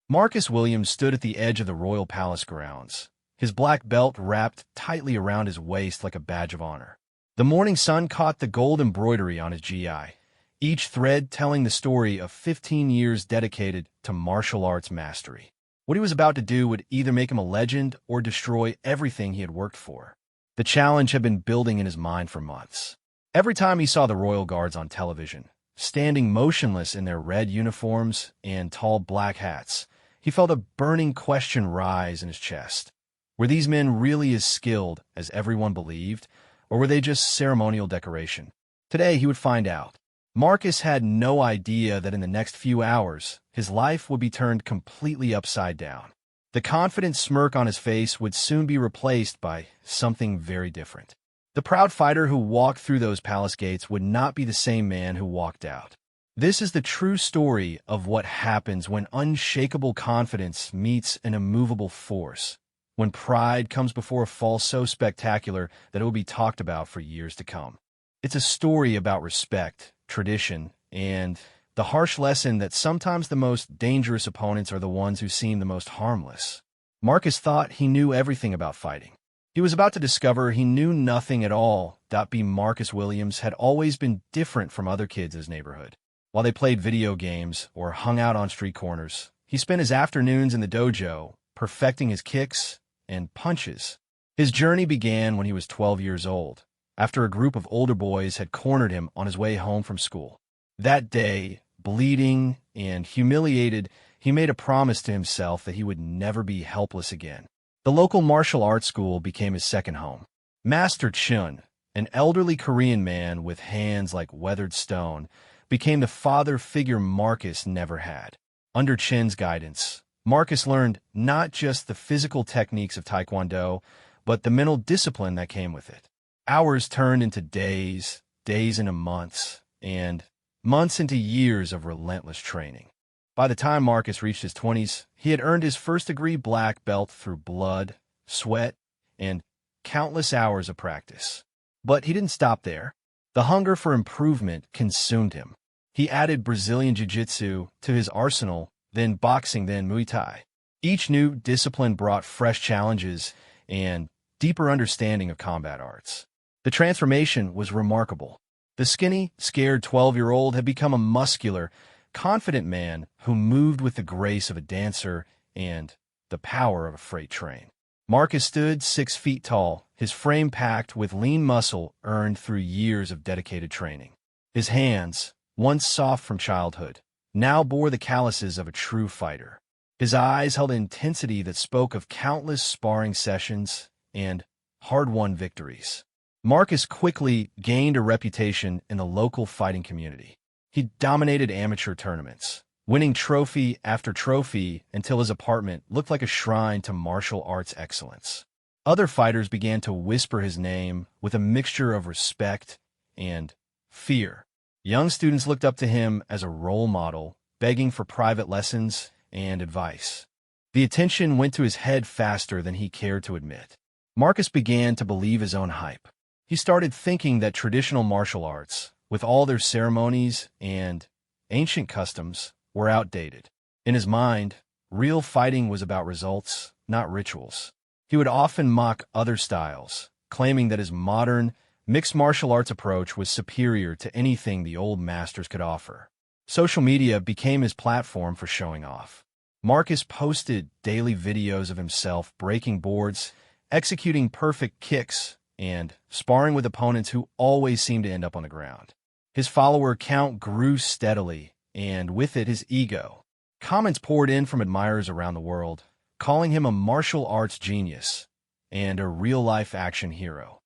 Marcus Williams stood at the edge of the royal palace grounds, his black belt wrapped tightly around his waist like a badge of honor. The morning sun caught the gold embroidery on his GI, each thread telling the story of 15 years dedicated to martial arts mastery. What he was about to do would either make him a legend or destroy everything he had worked for. The challenge had been building in his mind for months. Every time he saw the royal guards on television, standing motionless in their red uniforms and tall black hats, he felt a burning question rise in his chest. Were these men really as skilled as everyone believed, or were they just ceremonial decoration? Today he would find out. Marcus had no idea that in the next few hours, his life would be turned completely upside down. The confident smirk on his face would soon be replaced by something very different. The proud fighter who walked through those palace gates would not be the same man who walked out. This is the true story of what happens when unshakable confidence meets an immovable force, when pride comes before a fall so spectacular that it will be talked about for years to come. It's a story about respect, tradition, and the harsh lesson that sometimes the most dangerous opponents are the ones who seem the most harmless. Marcus thought he knew everything about fighting. He was about to discover he knew nothing at all. Marcus Williams had always been different from other kids in his neighborhood. While they played video games or hung out on street corners, he spent his afternoons in the dojo, perfecting his kicks and punches. His journey began when he was 12 years old, after a group of older boys had cornered him on his way home from school. That day, bleeding and humiliated, he made a promise to himself that he would never be helpless again. The local martial arts school became his second home. Master Chun, an elderly Korean man with hands like weathered stone, became the father figure Marcus never had. Under Chun's guidance, Marcus learned not just the physical techniques of Taekwondo, but the mental discipline that came with it. Hours turned into days, days into months, and months into years of relentless training. By the time Marcus reached his 20s, he had earned his first-degree black belt through blood, sweat, and countless hours of practice. But he didn't stop there. The hunger for improvement consumed him. He added Brazilian Jiu-Jitsu to his arsenal, then boxing, then Muay Thai. Each new discipline brought fresh challenges and deeper understanding of combat arts. The transformation was remarkable. The skinny, scared 12-year-old had become a muscular, confident man who moved with the grace of a dancer and the power of a freight train. Marcus stood 6 feet tall, his frame packed with lean muscle earned through years of dedicated training. His hands, once soft from childhood, now bore the calluses of a true fighter. His eyes held an intensity that spoke of countless sparring sessions and hard-won victories. Marcus quickly gained a reputation in the local fighting community. He dominated amateur tournaments, winning trophy after trophy until his apartment looked like a shrine to martial arts excellence. Other fighters began to whisper his name with a mixture of respect and fear. Young students looked up to him as a role model, begging for private lessons and advice. The attention went to his head faster than he cared to admit. Marcus began to believe his own hype. He started thinking that traditional martial arts, with all their ceremonies and ancient customs, were outdated. In his mind, real fighting was about results, not rituals. He would often mock other styles, claiming that his modern, mixed martial arts approach was superior to anything the old masters could offer. Social media became his platform for showing off. Marcus posted daily videos of himself breaking boards, executing perfect kicks, and sparring with opponents who always seemed to end up on the ground. His follower count grew steadily, and with it his ego. Comments poured in from admirers around the world, calling him a martial arts genius and a real-life action hero.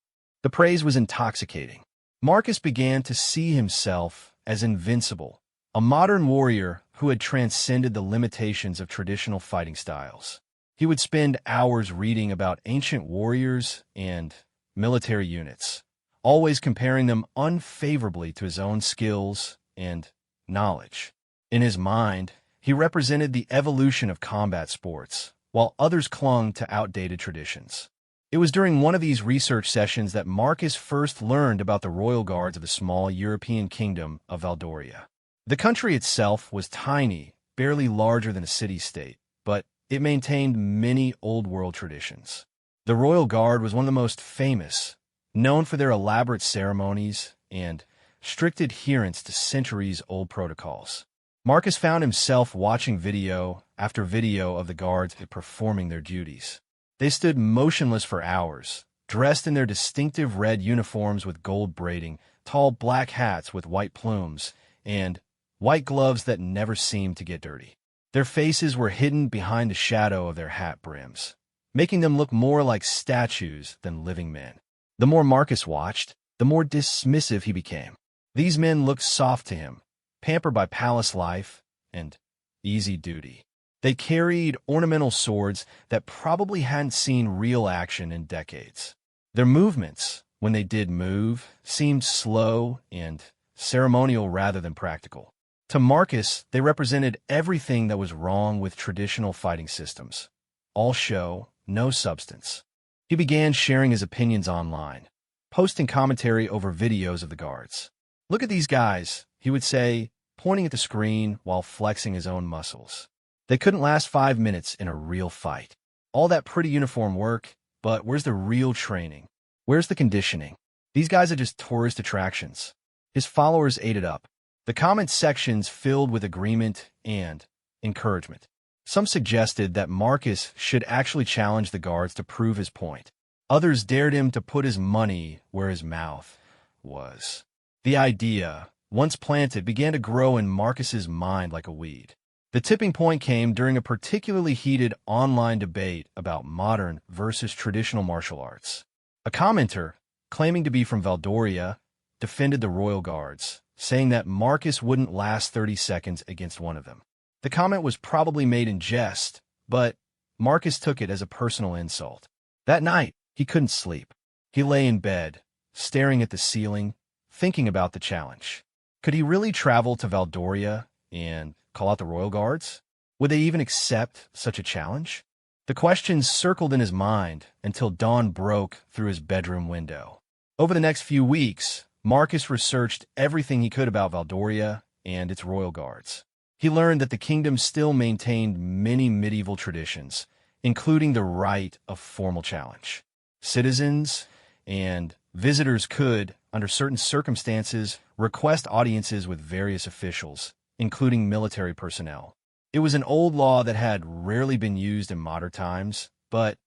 The praise was intoxicating. Marcus began to see himself as invincible, a modern warrior who had transcended the limitations of traditional fighting styles. He would spend hours reading about ancient warriors and military units, always comparing them unfavorably to his own skills and knowledge. In his mind, he represented the evolution of combat sports, while others clung to outdated traditions. It was during one of these research sessions that Marcus first learned about the royal guards of the small European kingdom of Valdoria. The country itself was tiny, barely larger than a city-state, but it maintained many old-world traditions. The Royal Guard was one of the most famous, known for their elaborate ceremonies and strict adherence to centuries-old protocols. Marcus found himself watching video after video of the guards performing their duties. They stood motionless for hours, dressed in their distinctive red uniforms with gold braiding, tall black hats with white plumes, and white gloves that never seemed to get dirty. Their faces were hidden behind the shadow of their hat brims, making them look more like statues than living men. The more Marcus watched, the more dismissive he became. These men looked soft to him, pampered by palace life and easy duty. They carried ornamental swords that probably hadn't seen real action in decades. Their movements, when they did move, seemed slow and ceremonial rather than practical. To Marcus, they represented everything that was wrong with traditional fighting systems. All show, no substance. He began sharing his opinions online, posting commentary over videos of the guards. "Look at these guys," he would say, pointing at the screen while flexing his own muscles. "They couldn't last 5 minutes in a real fight. All that pretty uniform work, but where's the real training? Where's the conditioning? These guys are just tourist attractions." His followers ate it up. The comment sections filled with agreement and encouragement. Some suggested that Marcus should actually challenge the guards to prove his point. Others dared him to put his money where his mouth was. The idea, once planted, began to grow in Marcus's mind like a weed. The tipping point came during a particularly heated online debate about modern versus traditional martial arts. A commenter, claiming to be from Valdoria, defended the Royal Guards, saying that Marcus wouldn't last 30 seconds against one of them. The comment was probably made in jest, but Marcus took it as a personal insult. That night, he couldn't sleep. He lay in bed, staring at the ceiling, thinking about the challenge. Could he really travel to Valdoria and call out the Royal Guards? Would they even accept such a challenge? The questions circled in his mind until dawn broke through his bedroom window. Over the next few weeks, Marcus researched everything he could about Valdoria and its Royal Guards. He learned that the kingdom still maintained many medieval traditions, including the right of formal challenge. Citizens and visitors could, under certain circumstances, request audiences with various officials, including military personnel. It was an old law that had rarely been used in modern times, but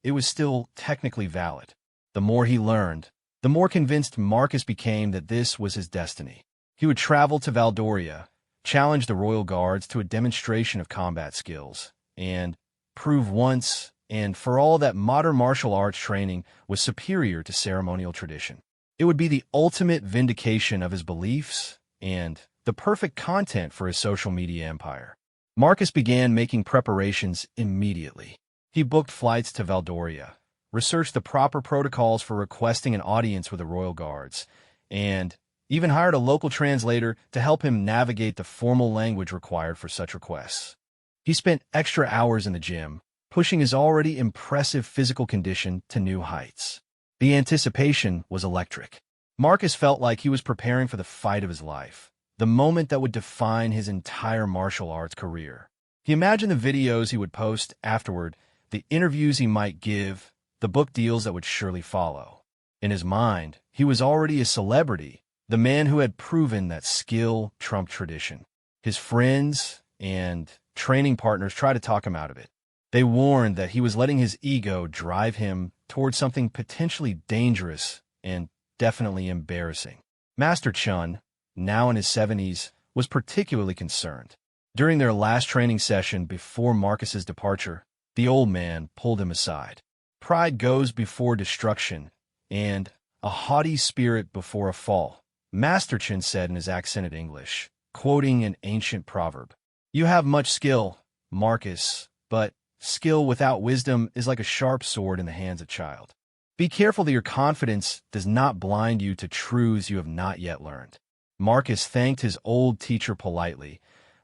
it was still technically valid. The more he learned, the more convinced Marcus became that this was his destiny. He would travel to Valdoria, challenge the Royal Guards to a demonstration of combat skills, and prove once and for all that modern martial arts training was superior to ceremonial tradition. It would be the ultimate vindication of his beliefs and the perfect content for his social media empire. Marcus began making preparations immediately. He booked flights to Valdoria, researched the proper protocols for requesting an audience with the Royal Guards, and even hired a local translator to help him navigate the formal language required for such requests. He spent extra hours in the gym, pushing his already impressive physical condition to new heights. The anticipation was electric. Marcus felt like he was preparing for the fight of his life, the moment that would define his entire martial arts career. He imagined the videos he would post afterward, the interviews he might give, the book deals that would surely follow. In his mind, he was already a celebrity, the man who had proven that skill trumped tradition. His friends and training partners tried to talk him out of it. They warned that he was letting his ego drive him towards something potentially dangerous and definitely embarrassing. Master Chun, now in his 70s, was particularly concerned. During their last training session before Marcus's departure, the old man pulled him aside. "Pride goes before destruction, and a haughty spirit before a fall," Master Chin said in his accented English, quoting an ancient proverb. "You have much skill, Marcus, but skill without wisdom is like a sharp sword in the hands of a child. Be careful that your confidence does not blind you to truths you have not yet learned." Marcus thanked his old teacher politely,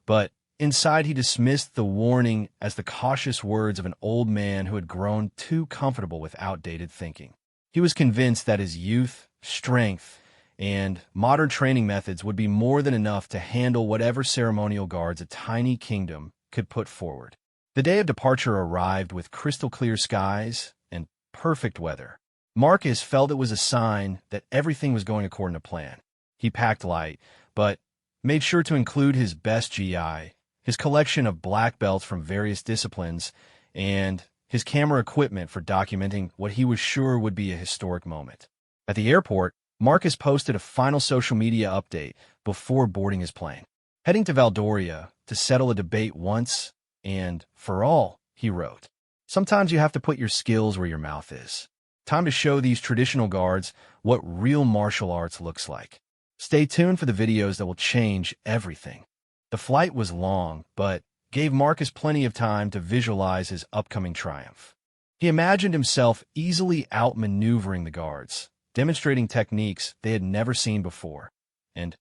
but inside he dismissed the warning as the cautious words of an old man who had grown too comfortable with outdated thinking. He was convinced that his youth, strength, and modern training methods would be more than enough to handle whatever ceremonial guards a tiny kingdom could put forward. The day of departure arrived with crystal-clear skies and perfect weather. Marcus felt it was a sign that everything was going according to plan. He packed light, but made sure to include his best GI, his collection of black belts from various disciplines, and his camera equipment for documenting what he was sure would be a historic moment. At the airport, Marcus posted a final social media update before boarding his plane. Heading to Valdoria to settle a debate once and for all, he wrote. Sometimes you have to put your skills where your mouth is. Time to show these traditional guards what real martial arts looks like. Stay tuned for the videos that will change everything. The flight was long, but gave Marcus plenty of time to visualize his upcoming triumph. He imagined himself easily outmaneuvering the guards, demonstrating techniques they had never seen before, and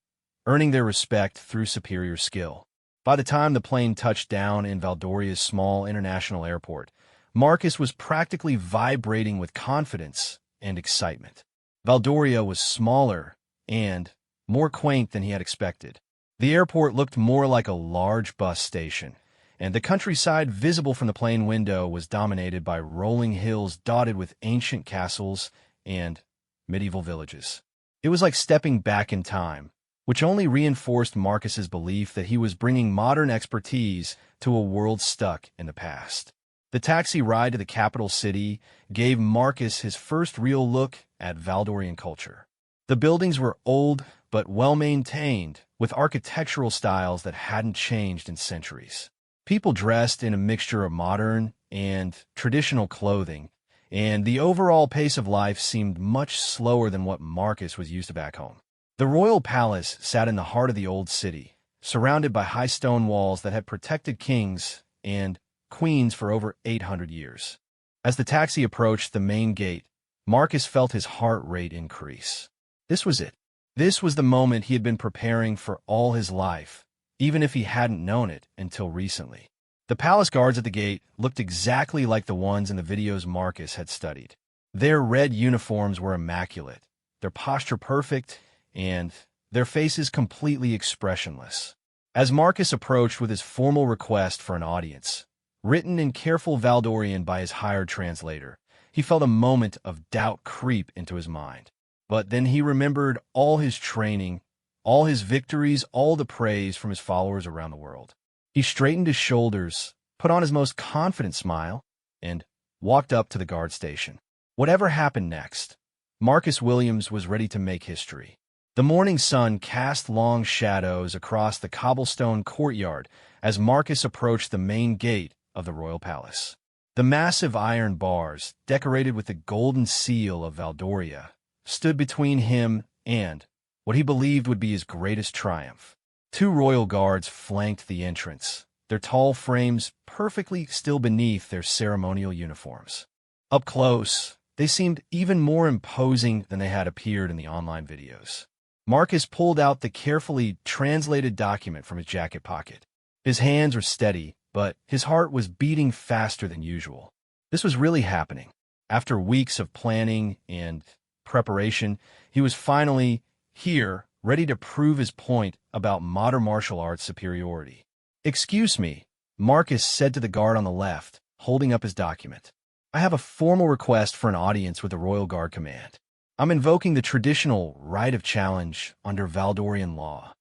earning their respect through superior skill. By the time the plane touched down in Valdoria's small international airport, Marcus was practically vibrating with confidence and excitement. Valdoria was smaller and more quaint than he had expected. The airport looked more like a large bus station, and the countryside visible from the plane window was dominated by rolling hills dotted with ancient castles and medieval villages. It was like stepping back in time, which only reinforced Marcus's belief that he was bringing modern expertise to a world stuck in the past. The taxi ride to the capital city gave Marcus his first real look at Valdorian culture. The buildings were old but well-maintained, with architectural styles that hadn't changed in centuries. People dressed in a mixture of modern and traditional clothing, and the overall pace of life seemed much slower than what Marcus was used to back home. The royal palace sat in the heart of the old city, surrounded by high stone walls that had protected kings and queens for over 800 years. As the taxi approached the main gate, Marcus felt his heart rate increase. This was it. This was the moment he had been preparing for all his life, even if he hadn't known it until recently. The palace guards at the gate looked exactly like the ones in the videos Marcus had studied. Their red uniforms were immaculate, their posture perfect, and their faces completely expressionless. As Marcus approached with his formal request for an audience, written in careful Valdorian by his hired translator, he felt a moment of doubt creep into his mind. But then he remembered all his training, all his victories, all the praise from his followers around the world. He straightened his shoulders, put on his most confident smile, and walked up to the guard station. Whatever happened next, Marcus Williams was ready to make history. The morning sun cast long shadows across the cobblestone courtyard as Marcus approached the main gate of the royal palace. The massive iron bars, decorated with the golden seal of Valdoria, stood between him and what he believed would be his greatest triumph. Two royal guards flanked the entrance, their tall frames perfectly still beneath their ceremonial uniforms. Up close, they seemed even more imposing than they had appeared in the online videos. Marcus pulled out the carefully translated document from his jacket pocket. His hands were steady, but his heart was beating faster than usual. This was really happening. After weeks of planning and preparation, he was finally here, ready to prove his point about modern martial arts superiority. "Excuse me," Marcus said to the guard on the left, holding up his document. "I have a formal request for an audience with the Royal Guard Command. I'm invoking the traditional right of challenge under Valdorian law."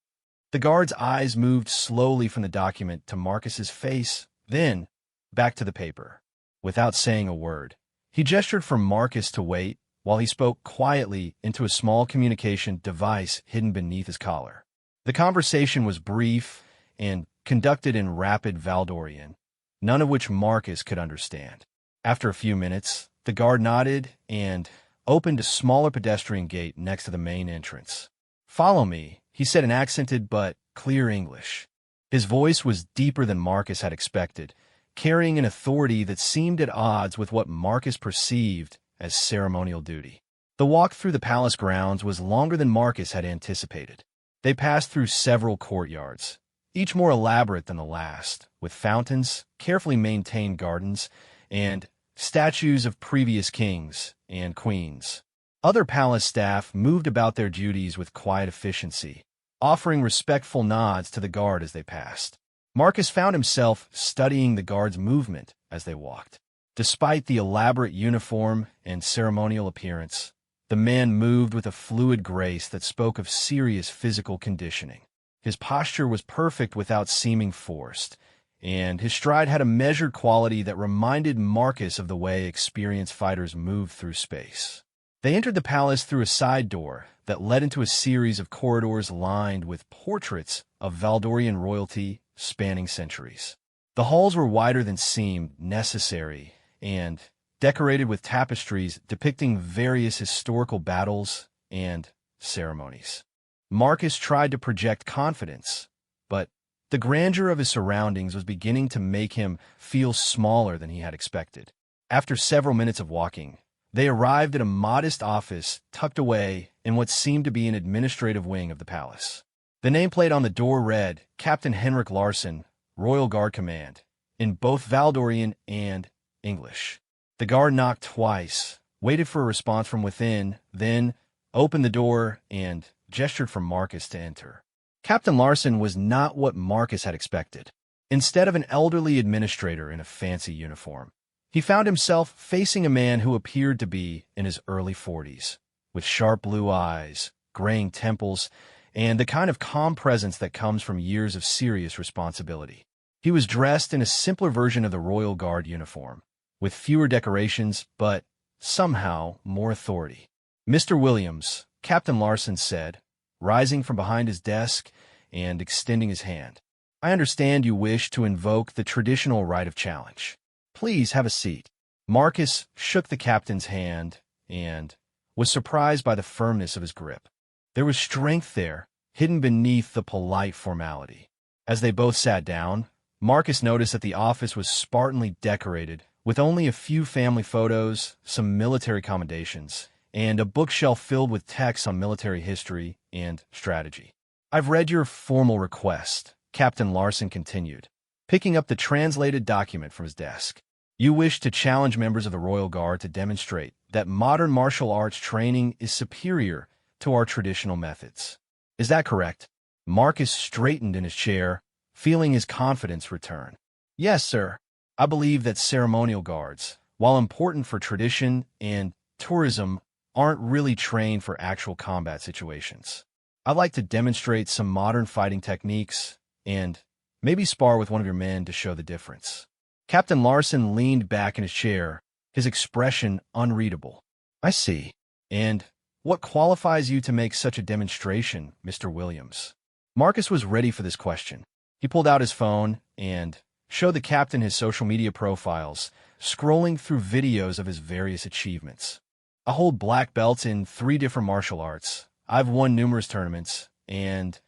The guard's eyes moved slowly from the document to Marcus's face, then back to the paper. Without saying a word, he gestured for Marcus to wait while he spoke quietly into a small communication device hidden beneath his collar. The conversation was brief and conducted in rapid Valdorian, none of which Marcus could understand. After a few minutes, the guard nodded and opened a smaller pedestrian gate next to the main entrance. "Follow me," he said in accented but clear English. His voice was deeper than Marcus had expected, carrying an authority that seemed at odds with what Marcus perceived as ceremonial duty. The walk through the palace grounds was longer than Marcus had anticipated. They passed through several courtyards, each more elaborate than the last, with fountains, carefully maintained gardens, and statues of previous kings and queens. Other palace staff moved about their duties with quiet efficiency, offering respectful nods to the guard as they passed. Marcus found himself studying the guards' movement as they walked. Despite the elaborate uniform and ceremonial appearance, the man moved with a fluid grace that spoke of serious physical conditioning. His posture was perfect without seeming forced, and his stride had a measured quality that reminded Marcus of the way experienced fighters move through space. They entered the palace through a side door that led into a series of corridors lined with portraits of Valdorian royalty spanning centuries. The halls were wider than seemed necessary and decorated with tapestries depicting various historical battles and ceremonies. Marcus tried to project confidence, but the grandeur of his surroundings was beginning to make him feel smaller than he had expected. After several minutes of walking, they arrived at a modest office tucked away in what seemed to be an administrative wing of the palace. The nameplate on the door read, Captain Henrik Larsson, Royal Guard Command, in both Valdorian and English. The guard knocked twice, waited for a response from within, then opened the door and gestured for Marcus to enter. Captain Larsson was not what Marcus had expected. Instead of an elderly administrator in a fancy uniform, he found himself facing a man who appeared to be in his early 40s, with sharp blue eyes, graying temples, and the kind of calm presence that comes from years of serious responsibility. He was dressed in a simpler version of the Royal Guard uniform, with fewer decorations, but somehow more authority. Mr. Williams, Captain Larsson said, rising from behind his desk and extending his hand. I understand you wish to invoke the traditional right of challenge. Please have a seat. Marcus shook the captain's hand and was surprised by the firmness of his grip. There was strength there, hidden beneath the polite formality. As they both sat down, Marcus noticed that the office was spartanly decorated, with only a few family photos, some military commendations, and a bookshelf filled with texts on military history and strategy. I've read your formal request, Captain Larsson continued, picking up the translated document from his desk. You wish to challenge members of the Royal Guard to demonstrate that modern martial arts training is superior to our traditional methods. Is that correct? Marcus straightened in his chair, feeling his confidence return. Yes, sir. I believe that ceremonial guards, while important for tradition and tourism, aren't really trained for actual combat situations. I'd like to demonstrate some modern fighting techniques and maybe spar with one of your men to show the difference. Captain Larsson leaned back in his chair, his expression unreadable. I see. And what qualifies you to make such a demonstration, Mr. Williams? Marcus was ready for this question. He pulled out his phone and showed the captain his social media profiles, scrolling through videos of his various achievements. I hold black belts in 3 different martial arts. I've won numerous tournaments, and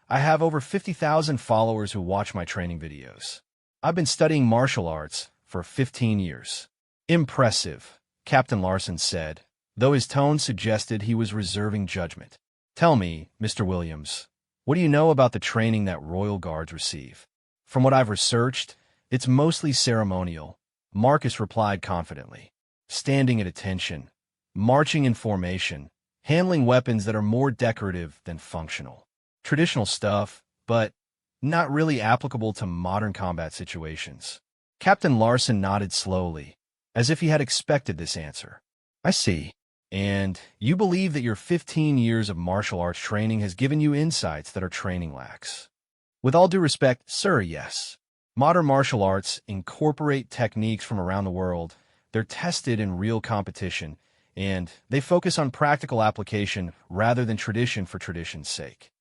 I have over 50,000 followers who watch my training videos. I've been studying martial arts for 15 years. Impressive, Captain Larsson said, though his tone suggested he was reserving judgment. Tell me, Mr. Williams, what do you know about the training that Royal Guards receive? From what I've researched, it's mostly ceremonial, Marcus replied confidently. Standing at attention, marching in formation, handling weapons that are more decorative than functional. Traditional stuff, but not really applicable to modern combat situations. Captain Larsson nodded slowly, as if he had expected this answer. I see. And you believe that your 15 years of martial arts training has given you insights that our training lacks. With all due respect, sir, yes. Modern martial arts incorporate techniques from around the world. They're tested in real competition, and they focus on practical application rather than tradition for tradition's sake.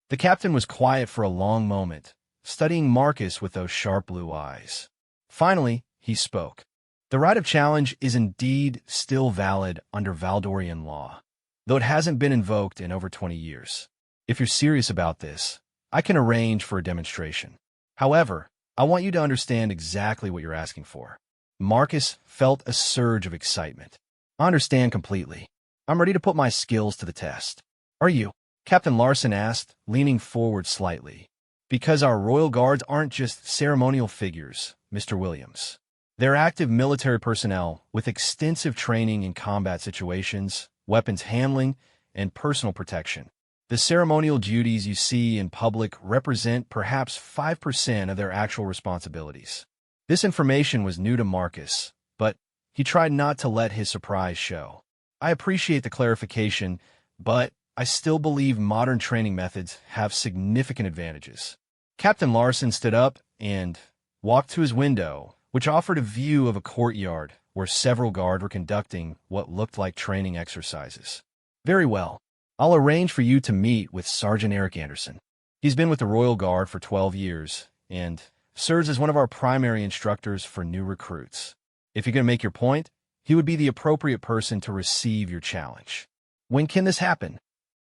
The captain was quiet for a long moment, studying Marcus with those sharp blue eyes. Finally, he spoke. The right of challenge is indeed still valid under Valdorian law, though it hasn't been invoked in over 20 years. If you're serious about this, I can arrange for a demonstration. However, I want you to understand exactly what you're asking for. Marcus felt a surge of excitement. I understand completely. I'm ready to put my skills to the test. Are you? Captain Larsson asked, leaning forward slightly. Because our Royal Guards aren't just ceremonial figures, Mr. Williams. They're active military personnel with extensive training in combat situations, weapons handling, and personal protection. The ceremonial duties you see in public represent perhaps 5% of their actual responsibilities. This information was new to Marcus, but he tried not to let his surprise show. I appreciate the clarification, but I still believe modern training methods have significant advantages. Captain Larson stood up and walked to his window, which offered a view of a courtyard where several guards were conducting what looked like training exercises. Very well. I'll arrange for you to meet with Sergeant Eric Anderson. He's been with the Royal Guard for 12 years and serves as one of our primary instructors for new recruits. If you're going to make your point, he would be the appropriate person to receive your challenge. When can this happen?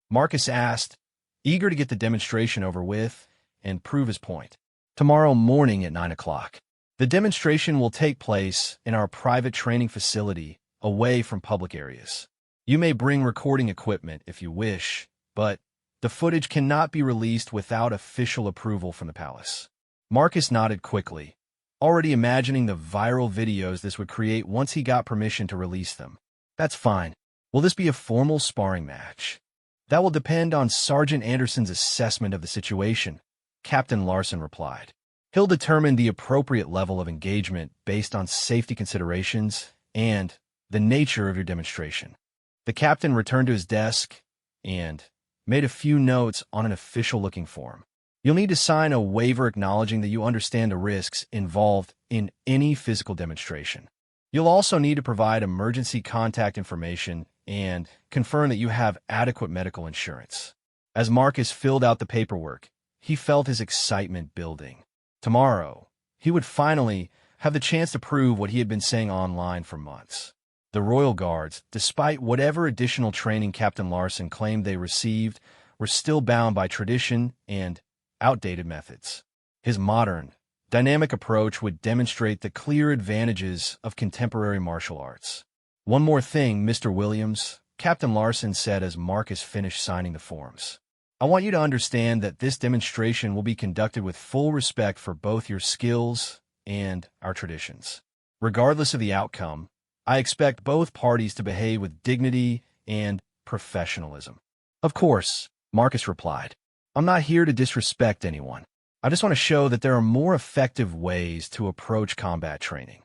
Marcus asked, eager to get the demonstration over with and prove his point. Tomorrow morning at 9 o'clock. The demonstration will take place in our private training facility away from public areas. You may bring recording equipment if you wish, but the footage cannot be released without official approval from the palace. Marcus nodded quickly, already imagining the viral videos this would create once he got permission to release them. That's fine. Will this be a formal sparring match? That will depend on Sergeant Anderson's assessment of the situation, Captain Larson replied. He'll determine the appropriate level of engagement based on safety considerations and the nature of your demonstration. The captain returned to his desk and made a few notes on an official-looking form. You'll need to sign a waiver acknowledging that you understand the risks involved in any physical demonstration. You'll also need to provide emergency contact information and confirm that you have adequate medical insurance. As Marcus filled out the paperwork, he felt his excitement building. Tomorrow, he would finally have the chance to prove what he had been saying online for months. The Royal Guards, despite whatever additional training Captain Larson claimed they received, were still bound by tradition and outdated methods. His modern, dynamic approach would demonstrate the clear advantages of contemporary martial arts. One more thing, Mr. Williams, Captain Larson said as Marcus finished signing the forms. I want you to understand that this demonstration will be conducted with full respect for both your skills and our traditions. Regardless of the outcome, I expect both parties to behave with dignity and professionalism. Of course, Marcus replied. I'm not here to disrespect anyone. I just want to show that there are more effective ways to approach combat training.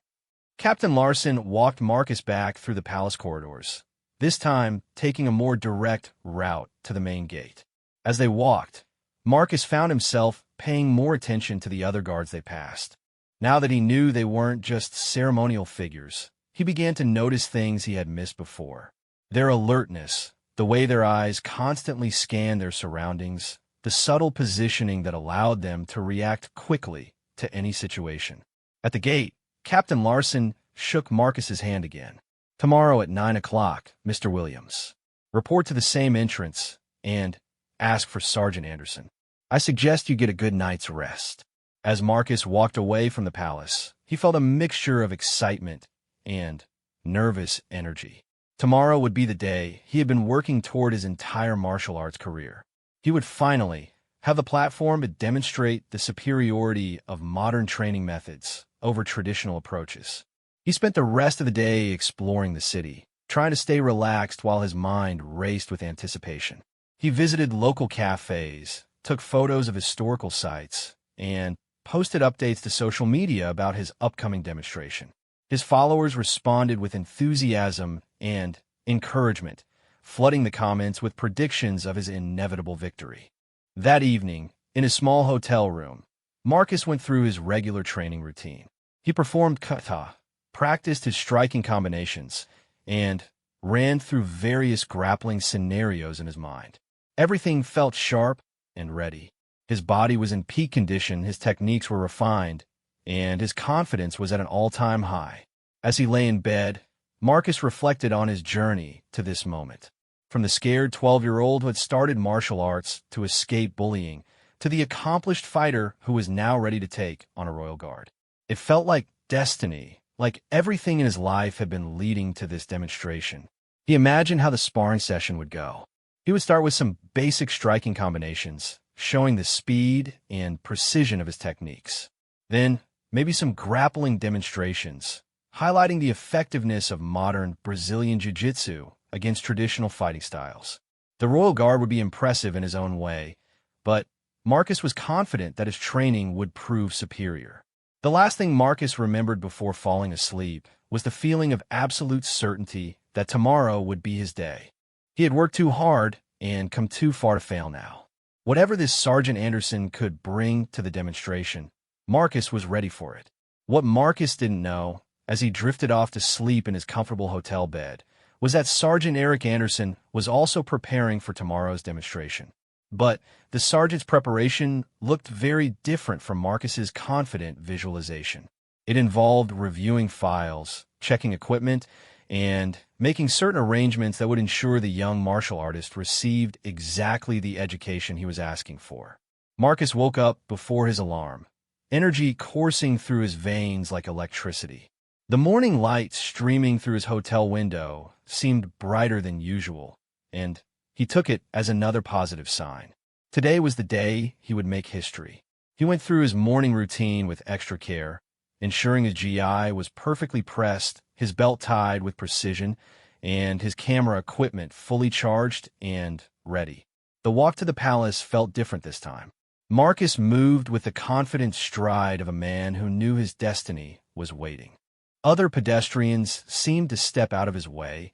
Captain Larson walked Marcus back through the palace corridors, this time taking a more direct route to the main gate. As they walked, Marcus found himself paying more attention to the other guards they passed. Now that he knew they weren't just ceremonial figures, he began to notice things he had missed before. Their alertness, the way their eyes constantly scanned their surroundings, the subtle positioning that allowed them to react quickly to any situation. At the gate, Captain Larson shook Marcus's hand again. Tomorrow at 9 o'clock, Mr. Williams. Report to the same entrance and ask for Sergeant Anderson. I suggest you get a good night's rest. As Marcus walked away from the palace, he felt a mixture of excitement and nervous energy. Tomorrow would be the day he had been working toward his entire martial arts career. He would finally have the platform to demonstrate the superiority of modern training methods over traditional approaches. He spent the rest of the day exploring the city, trying to stay relaxed while his mind raced with anticipation. He visited local cafes, took photos of historical sites, and posted updates to social media about his upcoming demonstration. His followers responded with enthusiasm and encouragement, flooding the comments with predictions of his inevitable victory. That evening, in his small hotel room, Marcus went through his regular training routine. He performed kata, practiced his striking combinations, and ran through various grappling scenarios in his mind. Everything felt sharp and ready. His body was in peak condition, his techniques were refined, and his confidence was at an all-time high. As he lay in bed, Marcus reflected on his journey to this moment. From the scared 12-year-old who had started martial arts to escape bullying, to the accomplished fighter who was now ready to take on a royal guard. It felt like destiny, like everything in his life had been leading to this demonstration. He imagined how the sparring session would go. He would start with some basic striking combinations, showing the speed and precision of his techniques. Then, maybe some grappling demonstrations, highlighting the effectiveness of modern Brazilian jiu-jitsu against traditional fighting styles. The Royal Guard would be impressive in his own way, but Marcus was confident that his training would prove superior. The last thing Marcus remembered before falling asleep was the feeling of absolute certainty that tomorrow would be his day. He had worked too hard and come too far to fail now. Whatever this Sergeant Anderson could bring to the demonstration, Marcus was ready for it. What Marcus didn't know, as he drifted off to sleep in his comfortable hotel bed, was that Sergeant Eric Anderson was also preparing for tomorrow's demonstration. But the sergeant's preparation looked very different from Marcus's confident visualization. It involved reviewing files, checking equipment, and making certain arrangements that would ensure the young martial artist received exactly the education he was asking for. Marcus woke up before his alarm, energy coursing through his veins like electricity. The morning light streaming through his hotel window seemed brighter than usual, and he took it as another positive sign. Today was the day he would make history. He went through his morning routine with extra care, ensuring his GI was perfectly pressed, his belt tied with precision, and his camera equipment fully charged and ready. The walk to the palace felt different this time. Marcus moved with the confident stride of a man who knew his destiny was waiting. Other pedestrians seemed to step out of his way,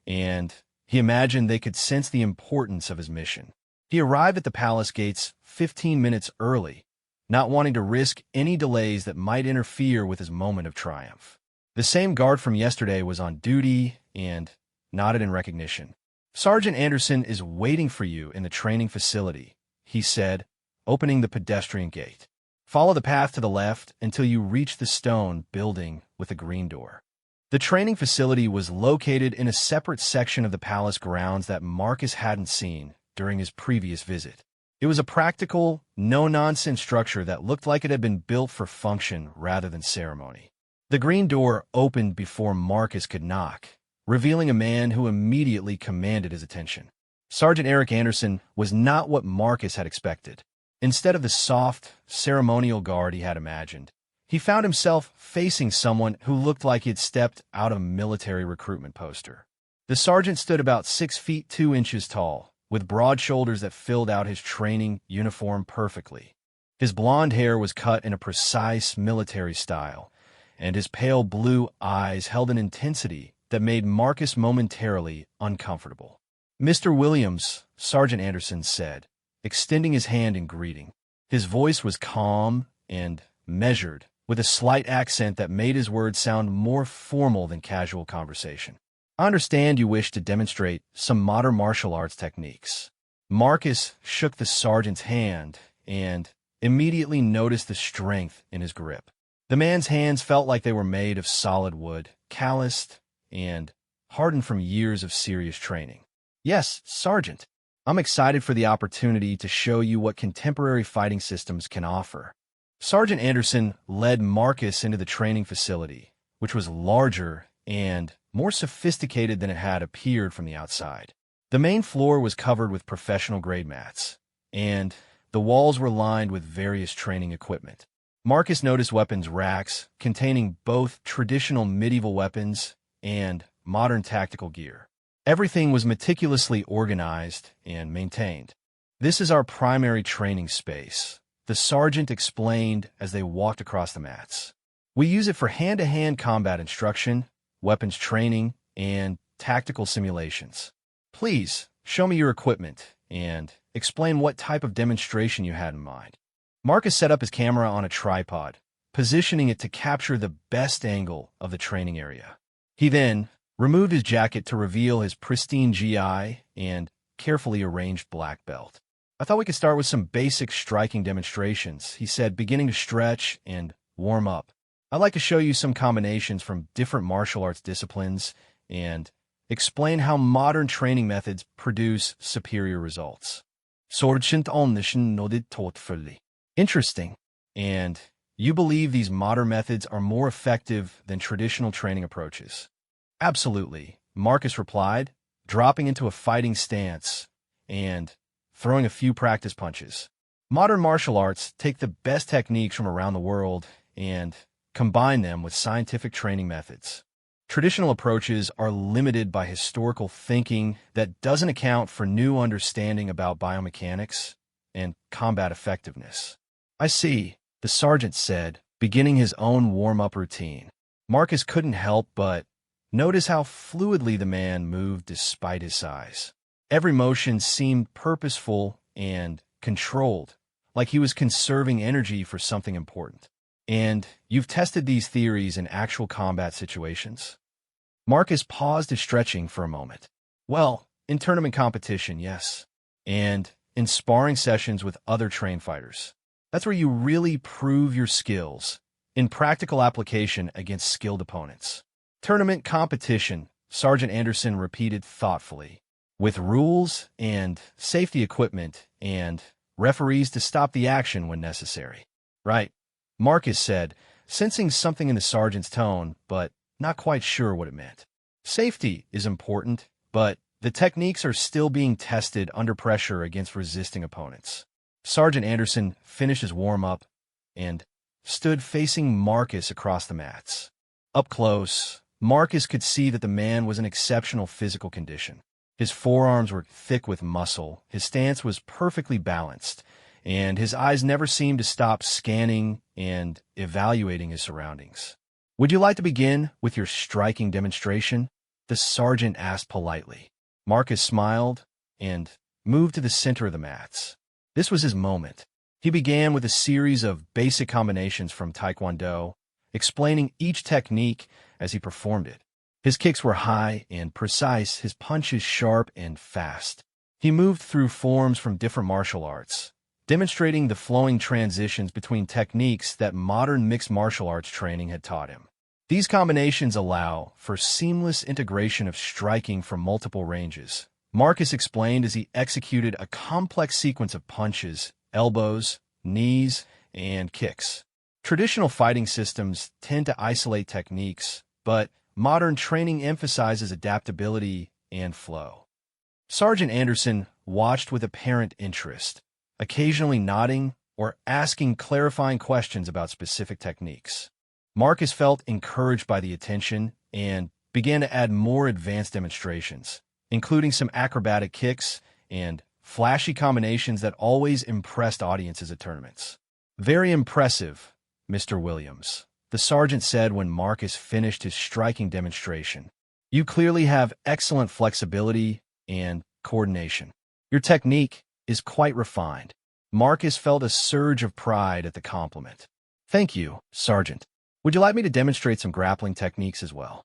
and he imagined they could sense the importance of his mission. He arrived at the palace gates 15 minutes early, not wanting to risk any delays that might interfere with his moment of triumph. The same guard from yesterday was on duty and nodded in recognition. "Sergeant Anderson is waiting for you in the training facility," he said, opening the pedestrian gate. "Follow the path to the left until you reach the stone building with a green door." The training facility was located in a separate section of the palace grounds that Marcus hadn't seen during his previous visit. It was a practical, no-nonsense structure that looked like it had been built for function rather than ceremony. The green door opened before Marcus could knock, revealing a man who immediately commanded his attention. Sergeant Eric Anderson was not what Marcus had expected. Instead of the soft, ceremonial guard he had imagined, he found himself facing someone who looked like he had stepped out of a military recruitment poster. The sergeant stood about 6 feet 2 inches tall, with broad shoulders that filled out his training uniform perfectly. His blonde hair was cut in a precise military style, and his pale blue eyes held an intensity that made Marcus momentarily uncomfortable. "Mr. Williams," Sergeant Anderson said, extending his hand in greeting. His voice was calm and measured, with a slight accent that made his words sound more formal than casual conversation. "I understand you wish to demonstrate some modern martial arts techniques." Marcus shook the sergeant's hand and immediately noticed the strength in his grip. The man's hands felt like they were made of solid wood, calloused and hardened from years of serious training. "Yes, Sergeant. I'm excited for the opportunity to show you what contemporary fighting systems can offer." Sergeant Anderson led Marcus into the training facility, which was larger and more sophisticated than it had appeared from the outside. The main floor was covered with professional-grade mats, and the walls were lined with various training equipment. Marcus noticed weapons racks containing both traditional medieval weapons and modern tactical gear. Everything was meticulously organized and maintained. "This is our primary training space," the sergeant explained as they walked across the mats. "We use it for hand-to-hand combat instruction, weapons training, and tactical simulations. Please, show me your equipment and explain what type of demonstration you had in mind." Marcus set up his camera on a tripod, positioning it to capture the best angle of the training area. He then removed his jacket to reveal his pristine GI and carefully arranged black belt. "I thought we could start with some basic striking demonstrations," he said, beginning to stretch and warm up. "I'd like to show you some combinations from different martial arts disciplines and explain how modern training methods produce superior results." Sergeant Anderson nodded thoughtfully. "Interesting. And you believe these modern methods are more effective than traditional training approaches?" "Absolutely," Marcus replied, dropping into a fighting stance and throwing a few practice punches. "Modern martial arts take the best techniques from around the world and combine them with scientific training methods. Traditional approaches are limited by historical thinking that doesn't account for new understanding about biomechanics and combat effectiveness. I see, the sergeant said, beginning his own warm-up routine. Marcus couldn't help but notice how fluidly the man moved despite his size. Every motion seemed purposeful and controlled, like he was conserving energy for something important. And you've tested these theories in actual combat situations? Marcus paused his stretching for a moment. Well, in tournament competition, yes. And in sparring sessions with other trained fighters. That's where you really prove your skills, in practical application against skilled opponents. Tournament competition, Sergeant Anderson repeated thoughtfully, with rules and safety equipment and referees to stop the action when necessary. Right, Marcus said, sensing something in the sergeant's tone, but not quite sure what it meant. Safety is important, but the techniques are still being tested under pressure against resisting opponents. Sergeant Anderson finished his warm-up and stood facing Marcus across the mats. Up close, Marcus could see that the man was in exceptional physical condition. His forearms were thick with muscle, his stance was perfectly balanced, and his eyes never seemed to stop scanning and evaluating his surroundings. Would you like to begin with your striking demonstration? The sergeant asked politely. Marcus smiled and moved to the center of the mats. This was his moment. He began with a series of basic combinations from Taekwondo, explaining each technique as he performed it. His kicks were high and precise, his punches sharp and fast. He moved through forms from different martial arts, demonstrating the flowing transitions between techniques that modern mixed martial arts training had taught him. These combinations allow for seamless integration of striking from multiple ranges. Marcus explained as he executed a complex sequence of punches, elbows, knees, and kicks. Traditional fighting systems tend to isolate techniques, but modern training emphasizes adaptability and flow. Sergeant Anderson watched with apparent interest, occasionally nodding or asking clarifying questions about specific techniques. Marcus felt encouraged by the attention and began to add more advanced demonstrations, including some acrobatic kicks and flashy combinations that always impressed audiences at tournaments. Very impressive, Mr. Williams, the sergeant said when Marcus finished his striking demonstration. You clearly have excellent flexibility and coordination. Your technique is quite refined. Marcus felt a surge of pride at the compliment. Thank you, Sergeant. Would you like me to demonstrate some grappling techniques as well?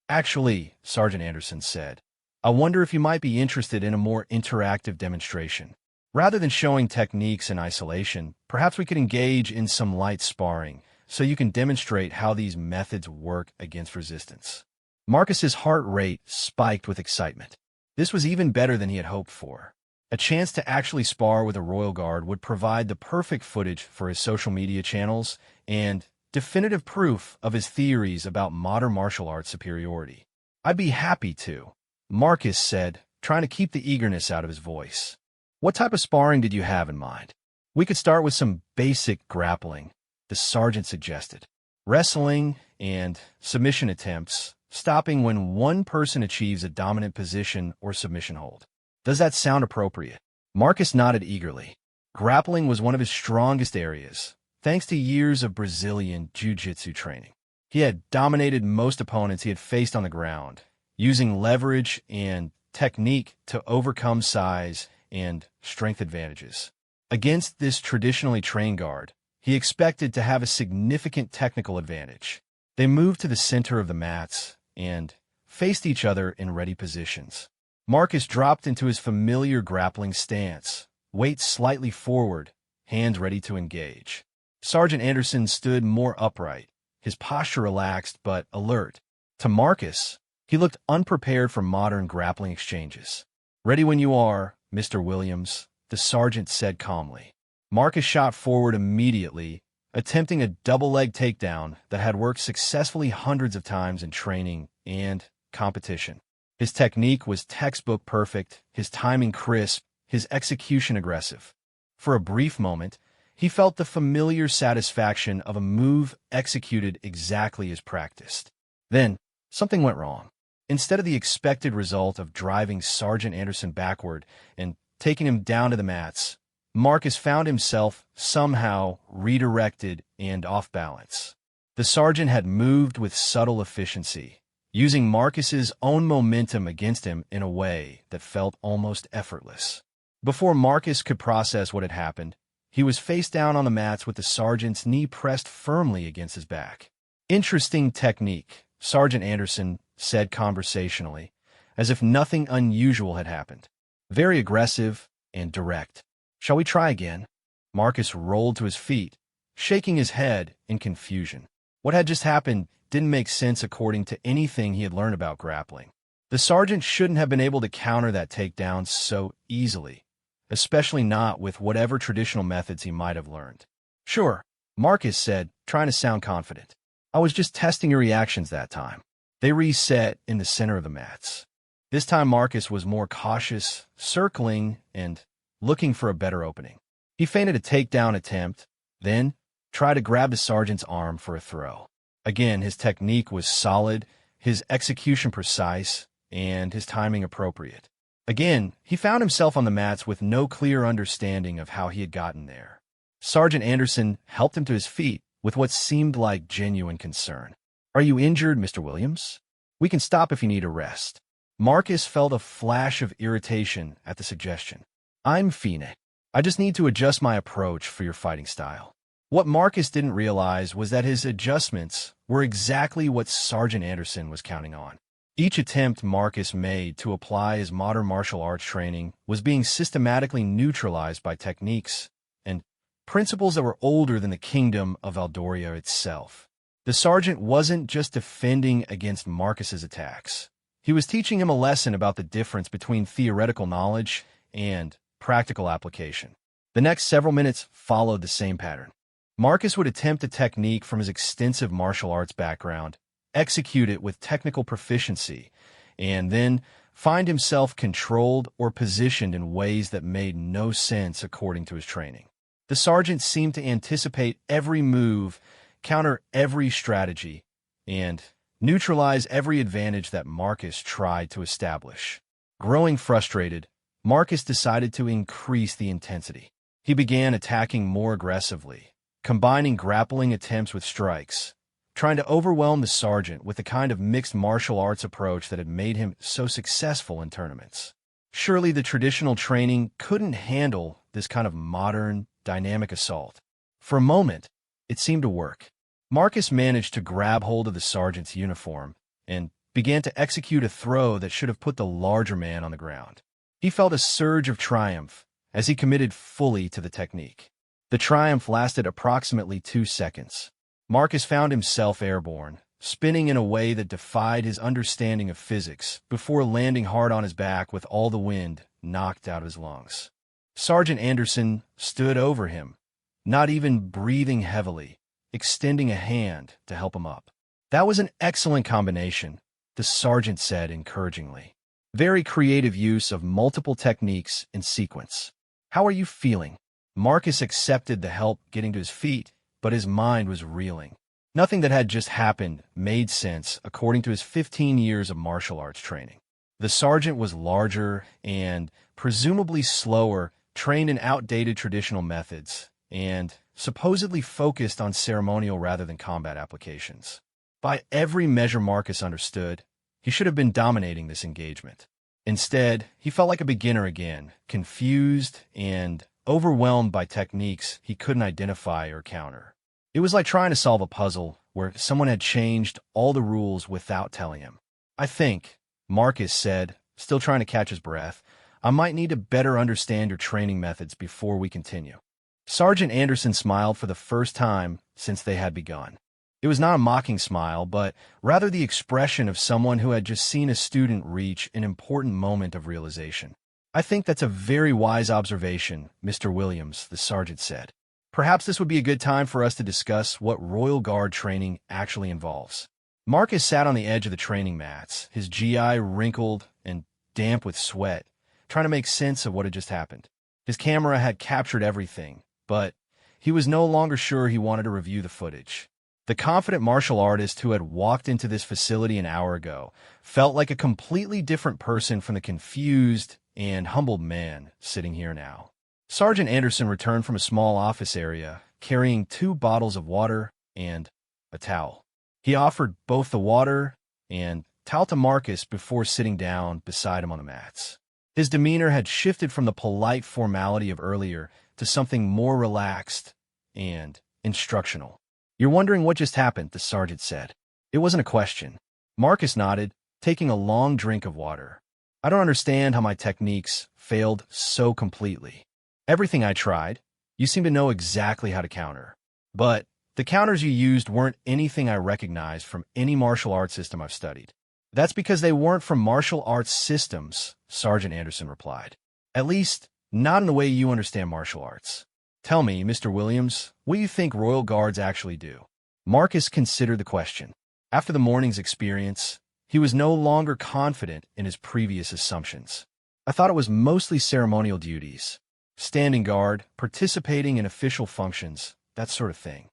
Actually, Sergeant Anderson said, I wonder if you might be interested in a more interactive demonstration. Rather than showing techniques in isolation, perhaps we could engage in some light sparring so you can demonstrate how these methods work against resistance. Marcus's heart rate spiked with excitement. This was even better than he had hoped for. A chance to actually spar with a Royal Guard would provide the perfect footage for his social media channels and definitive proof of his theories about modern martial arts superiority. I'd be happy to, Marcus said, trying to keep the eagerness out of his voice. What type of sparring did you have in mind? We could start with some basic grappling, the sergeant suggested. Wrestling and submission attempts, stopping when one person achieves a dominant position or submission hold. Does that sound appropriate? Marcus nodded eagerly. Grappling was one of his strongest areas, thanks to years of Brazilian jiu-jitsu training. He had dominated most opponents he had faced on the ground, using leverage and technique to overcome size and strength advantages. Against this traditionally trained guard, he expected to have a significant technical advantage. They moved to the center of the mats and faced each other in ready positions. Marcus dropped into his familiar grappling stance, weight slightly forward, hands ready to engage. Sergeant Anderson stood more upright, his posture relaxed but alert. To Marcus, he looked unprepared for modern grappling exchanges. Ready when you are, Mr. Williams, the sergeant said calmly. Marcus shot forward immediately, attempting a double-leg takedown that had worked successfully hundreds of times in training and competition. His technique was textbook perfect, his timing crisp, his execution aggressive. For a brief moment, he felt the familiar satisfaction of a move executed exactly as practiced. Then, Something went wrong. Instead of the expected result of driving Sergeant Anderson backward and taking him down to the mats, Marcus found himself somehow redirected and off balance. The sergeant had moved with subtle efficiency, using Marcus's own momentum against him in a way that felt almost effortless. Before Marcus could process what had happened, he was face down on the mats with the sergeant's knee pressed firmly against his back. "Interesting technique," Sergeant Anderson said conversationally, as if nothing unusual had happened. "Very aggressive and direct. Shall we try again?" Marcus rolled to his feet, shaking his head in confusion. What had just happened didn't make sense according to anything he had learned about grappling. The sergeant shouldn't have been able to counter that takedown so easily, especially not with whatever traditional methods he might have learned. "Sure," Marcus said, trying to sound confident. "I was just testing your reactions that time." They reset in the center of the mats. This time Marcus was more cautious, circling and looking for a better opening. He feinted a takedown attempt, then tried to grab the sergeant's arm for a throw. Again, his technique was solid, his execution precise, and his timing appropriate. Again, he found himself on the mats with no clear understanding of how he had gotten there. Sergeant Anderson helped him to his feet with what seemed like genuine concern. "Are you injured, Mr. Williams? We can stop if you need a rest." Marcus felt a flash of irritation at the suggestion. "I'm fine. I just need to adjust my approach for your fighting style." What Marcus didn't realize was that his adjustments were exactly what Sergeant Anderson was counting on. Each attempt Marcus made to apply his modern martial arts training was being systematically neutralized by techniques and principles that were older than the kingdom of Aldoria itself. The sergeant wasn't just defending against Marcus's attacks. He was teaching him a lesson about the difference between theoretical knowledge and practical application. The next several minutes followed the same pattern. Marcus would attempt a technique from his extensive martial arts background, execute it with technical proficiency, and then find himself controlled or positioned in ways that made no sense according to his training. The sergeant seemed to anticipate every move, counter every strategy, and neutralize every advantage that Marcus tried to establish. Growing frustrated, Marcus decided to increase the intensity. He began attacking more aggressively, combining grappling attempts with strikes, trying to overwhelm the sergeant with the kind of mixed martial arts approach that had made him so successful in tournaments. Surely the traditional training couldn't handle this kind of modern, dynamic assault. For a moment, it seemed to work. Marcus managed to grab hold of the sergeant's uniform and began to execute a throw that should have put the larger man on the ground. He felt a surge of triumph as he committed fully to the technique. The triumph lasted approximately 2 seconds. Marcus found himself airborne, spinning in a way that defied his understanding of physics before landing hard on his back with all the wind knocked out of his lungs. Sergeant Anderson stood over him, not even breathing heavily, extending a hand to help him up. "That was an excellent combination," the sergeant said encouragingly. "Very creative use of multiple techniques in sequence. How are you feeling?" Marcus accepted the help getting to his feet, but his mind was reeling. Nothing that had just happened made sense according to his 15 years of martial arts training. The sergeant was larger and presumably slower, trained in outdated traditional methods, and supposedly focused on ceremonial rather than combat applications. By every measure Marcus understood, he should have been dominating this engagement. Instead, he felt like a beginner again, confused and overwhelmed by techniques he couldn't identify or counter. It was like trying to solve a puzzle where someone had changed all the rules without telling him. "I think," Marcus said, still trying to catch his breath, "I might need to better understand your training methods before we continue." Sergeant Anderson smiled for the first time since they had begun. It was not a mocking smile, but rather the expression of someone who had just seen a student reach an important moment of realization. "I think that's a very wise observation, Mr. Williams," the sergeant said. "Perhaps this would be a good time for us to discuss what Royal Guard training actually involves." Marcus sat on the edge of the training mats, his GI wrinkled and damp with sweat, trying to make sense of what had just happened. His camera had captured everything, but he was no longer sure he wanted to review the footage. The confident martial artist who had walked into this facility an hour ago felt like a completely different person from the confused and humbled man sitting here now. Sergeant Anderson returned from a small office area, carrying 2 bottles of water and a towel. He offered both the water and towel to Marcus before sitting down beside him on the mats. His demeanor had shifted from the polite formality of earlier to something more relaxed and instructional. "You're wondering what just happened," the sergeant said. It wasn't a question. Marcus nodded, taking a long drink of water. "I don't understand how my techniques failed so completely. Everything I tried, you seem to know exactly how to counter. But the counters you used weren't anything I recognized from any martial arts system I've studied." "That's because they weren't from martial arts systems," Sergeant Anderson replied. "At least, not in the way you understand martial arts. Tell me, Mr. Williams, what do you think Royal Guards actually do?" Marcus considered the question. After the morning's experience, he was no longer confident in his previous assumptions. "I thought it was mostly ceremonial duties. Standing guard, participating in official functions, that sort of thing."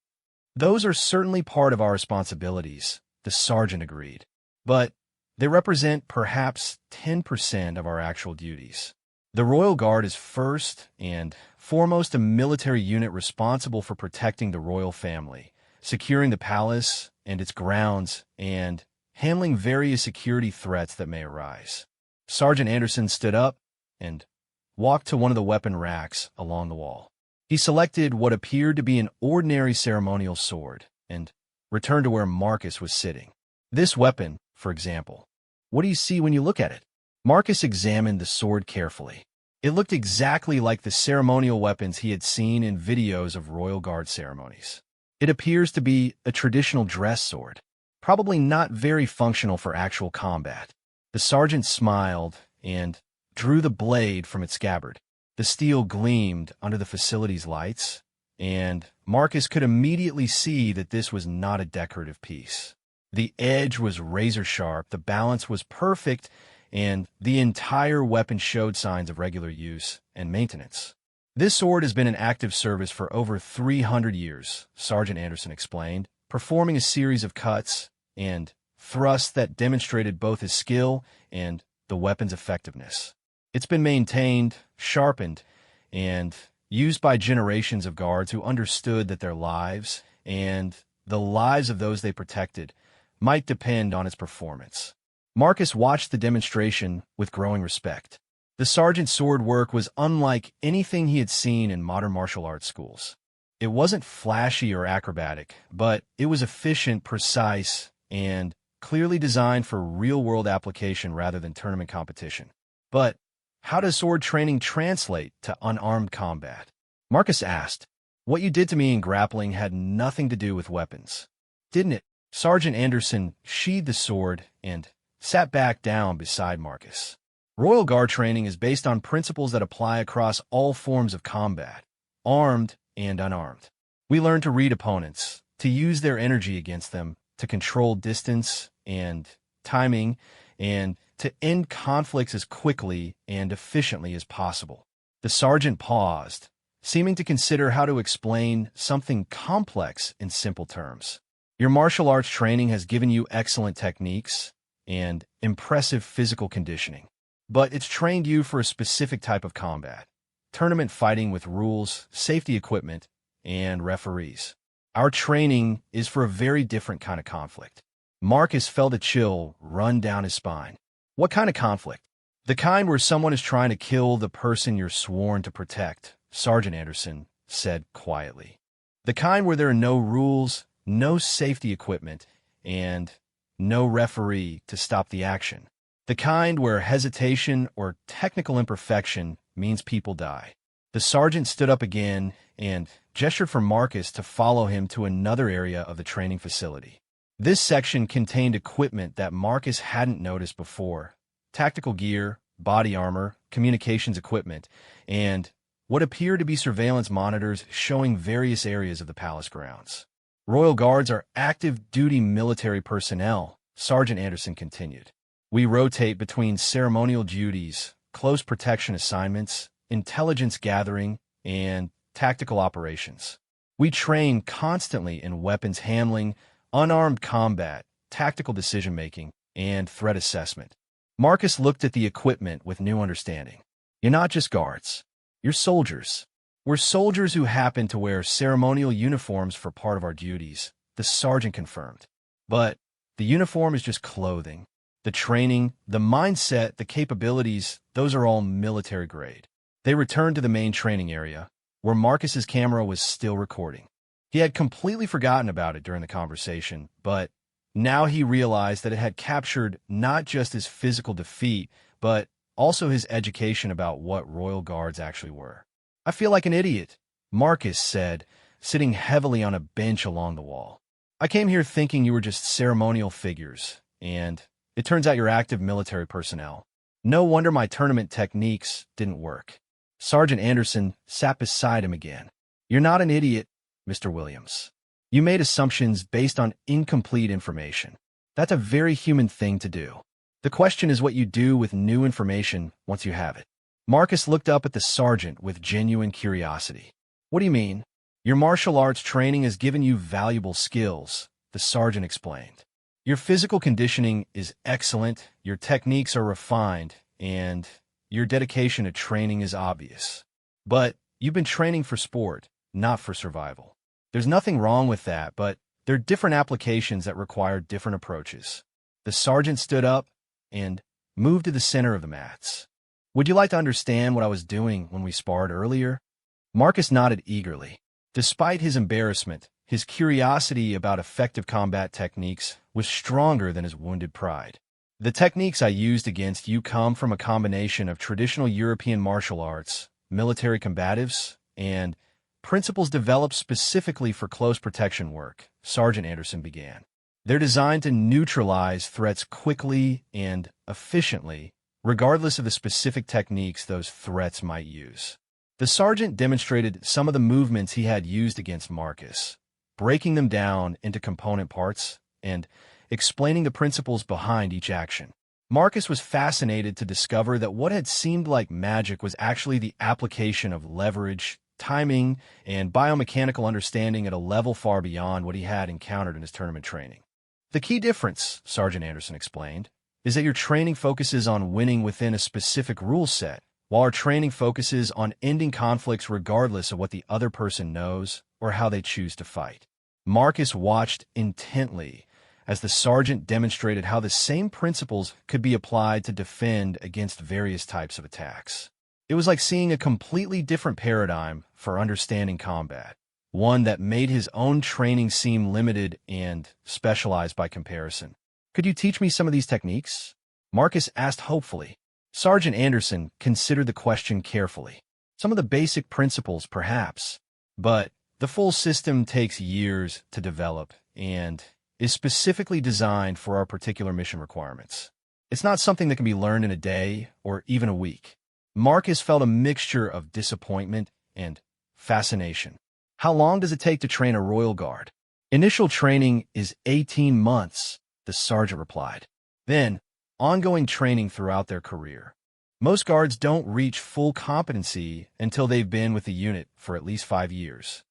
"Those are certainly part of our responsibilities," the sergeant agreed. "But they represent perhaps 10% of our actual duties. The Royal Guard is first and foremost a military unit responsible for protecting the royal family, securing the palace and its grounds, and handling various security threats that may arise." Sergeant Anderson stood up and walked to one of the weapon racks along the wall. He selected what appeared to be an ordinary ceremonial sword and returned to where Marcus was sitting. "This weapon, for example. What do you see when you look at it?" Marcus examined the sword carefully. It looked exactly like the ceremonial weapons he had seen in videos of Royal Guard ceremonies. "It appears to be a traditional dress sword, probably not very functional for actual combat." The sergeant smiled and drew the blade from its scabbard. The steel gleamed under the facility's lights, and Marcus could immediately see that this was not a decorative piece. The edge was razor-sharp, the balance was perfect, and the entire weapon showed signs of regular use and maintenance. "This sword has been in active service for over 300 years, Sergeant Anderson explained, performing a series of cuts and thrusts that demonstrated both his skill and the weapon's effectiveness. It's been maintained, sharpened, and used by generations of guards who understood that their lives and the lives of those they protected might depend on its performance." Marcus watched the demonstration with growing respect. The sergeant's sword work was unlike anything he had seen in modern martial arts schools. It wasn't flashy or acrobatic, but it was efficient, precise, and clearly designed for real-world application rather than tournament competition. "But how does sword training translate to unarmed combat?" Marcus asked. "What you did to me in grappling had nothing to do with weapons, didn't it?" Sergeant Anderson sheathed the sword and sat back down beside Marcus. "Royal Guard training is based on principles that apply across all forms of combat, armed and unarmed. We learn to read opponents, to use their energy against them, to control distance and timing, and to end conflicts as quickly and efficiently as possible." The sergeant paused, seeming to consider how to explain something complex in simple terms. "Your martial arts training has given you excellent techniques and impressive physical conditioning, but it's trained you for a specific type of combat, tournament fighting with rules, safety equipment, and referees. Our training is for a very different kind of conflict." Marcus felt a chill run down his spine. "What kind of conflict?" "The kind where someone is trying to kill the person you're sworn to protect," Sergeant Anderson said quietly. "The kind where there are no rules, no safety equipment, and no referee to stop the action. The kind where hesitation or technical imperfection means people die." The sergeant stood up again and gestured for Marcus to follow him to another area of the training facility. This section contained equipment that Marcus hadn't noticed before: tactical gear, body armor, communications equipment, and what appeared to be surveillance monitors showing various areas of the palace grounds. "Royal Guards are active-duty military personnel," Sergeant Anderson continued. "We rotate between ceremonial duties, close protection assignments, intelligence gathering, and tactical operations. We train constantly in weapons handling, unarmed combat, tactical decision-making, and threat assessment. Marcus looked at the equipment with new understanding. You're not just guards. You're soldiers. We're soldiers who happen to wear ceremonial uniforms for part of our duties, the sergeant confirmed. But the uniform is just clothing. The training, the mindset, the capabilities, those are all military grade. They returned to the main training area, where Marcus's camera was still recording. He had completely forgotten about it during the conversation, but now he realized that it had captured not just his physical defeat, but also his education about what Royal Guards actually were. I feel like an idiot, Marcus said, sitting heavily on a bench along the wall. I came here thinking you were just ceremonial figures, and it turns out you're active military personnel. No wonder my tournament techniques didn't work. Sergeant Anderson sat beside him again. You're not an idiot, Mr. Williams. You made assumptions based on incomplete information. That's a very human thing to do. The question is what you do with new information once you have it. Marcus looked up at the sergeant with genuine curiosity. What do you mean? Your martial arts training has given you valuable skills, the sergeant explained. Your physical conditioning is excellent, your techniques are refined, and your dedication to training is obvious. But you've been training for sport, not for survival. There's nothing wrong with that, but there are different applications that require different approaches. The sergeant stood up and moved to the center of the mats. Would you like to understand what I was doing when we sparred earlier? Marcus nodded eagerly. Despite his embarrassment, his curiosity about effective combat techniques was stronger than his wounded pride. The techniques I used against you come from a combination of traditional European martial arts, military combatives, and principles developed specifically for close protection work, Sergeant Anderson began. They're designed to neutralize threats quickly and efficiently, regardless of the specific techniques those threats might use. The sergeant demonstrated some of the movements he had used against Marcus, breaking them down into component parts and explaining the principles behind each action. Marcus was fascinated to discover that what had seemed like magic was actually the application of leverage, timing, and biomechanical understanding at a level far beyond what he had encountered in his tournament training. The key difference, Sergeant Anderson explained, is that your training focuses on winning within a specific rule set, while our training focuses on ending conflicts regardless of what the other person knows or how they choose to fight. Marcus watched intently as the sergeant demonstrated how the same principles could be applied to defend against various types of attacks. It was like seeing a completely different paradigm for understanding combat, one that made his own training seem limited and specialized by comparison. Could you teach me some of these techniques? Marcus asked hopefully. Sergeant Anderson considered the question carefully. Some of the basic principles, perhaps, but the full system takes years to develop and is specifically designed for our particular mission requirements. It's not something that can be learned in a day or even a week. Marcus felt a mixture of disappointment and fascination. How long does it take to train a Royal Guard? Initial training is 18 months, the sergeant replied. Then, ongoing training throughout their career. Most guards don't reach full competency until they've been with the unit for at least 5 years.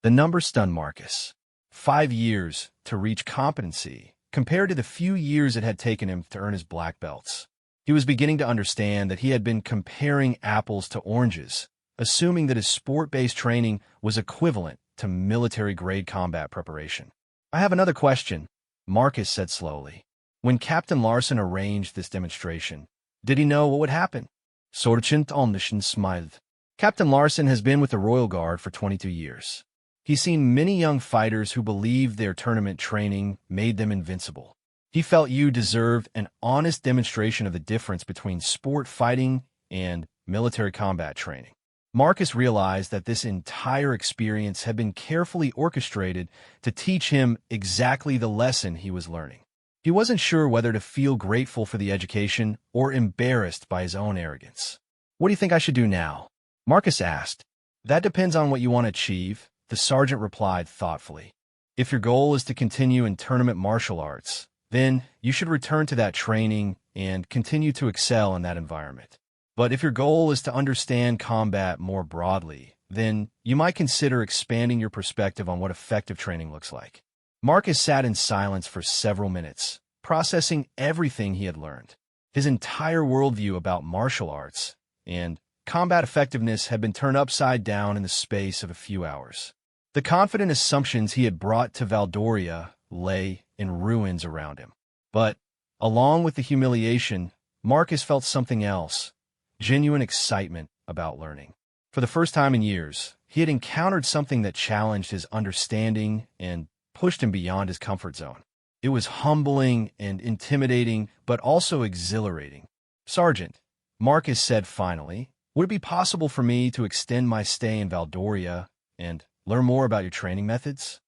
The number stunned Marcus. 5 years to reach competency, compared to the few years it had taken him to earn his black belts. He was beginning to understand that he had been comparing apples to oranges, assuming that his sport-based training was equivalent to military-grade combat preparation. I have another question, Marcus said slowly. When Captain Larson arranged this demonstration, did he know what would happen? Sergeant Anderson smiled. Captain Larson has been with the Royal Guard for 22 years. He's seen many young fighters who believed their tournament training made them invincible. He felt you deserved an honest demonstration of the difference between sport fighting and military combat training. Marcus realized that this entire experience had been carefully orchestrated to teach him exactly the lesson he was learning. He wasn't sure whether to feel grateful for the education or embarrassed by his own arrogance. What do you think I should do now? Marcus asked. That depends on what you want to achieve, the sergeant replied thoughtfully. If your goal is to continue in tournament martial arts, then you should return to that training and continue to excel in that environment. But if your goal is to understand combat more broadly then you might consider expanding your perspective on what effective training looks like. Marcus sat in silence for several minutes, processing everything he had learned. His entire worldview about martial arts and combat effectiveness had been turned upside down in the space of a few hours. The confident assumptions he had brought to Valdoria lay in ruins around him. But, along with the humiliation, Marcus felt something else, genuine excitement about learning. For the first time in years, he had encountered something that challenged his understanding and pushed him beyond his comfort zone. It was humbling and intimidating, but also exhilarating. "Sergeant," Marcus said finally, "would it be possible for me to extend my stay in Valdoria and learn more about your training methods?"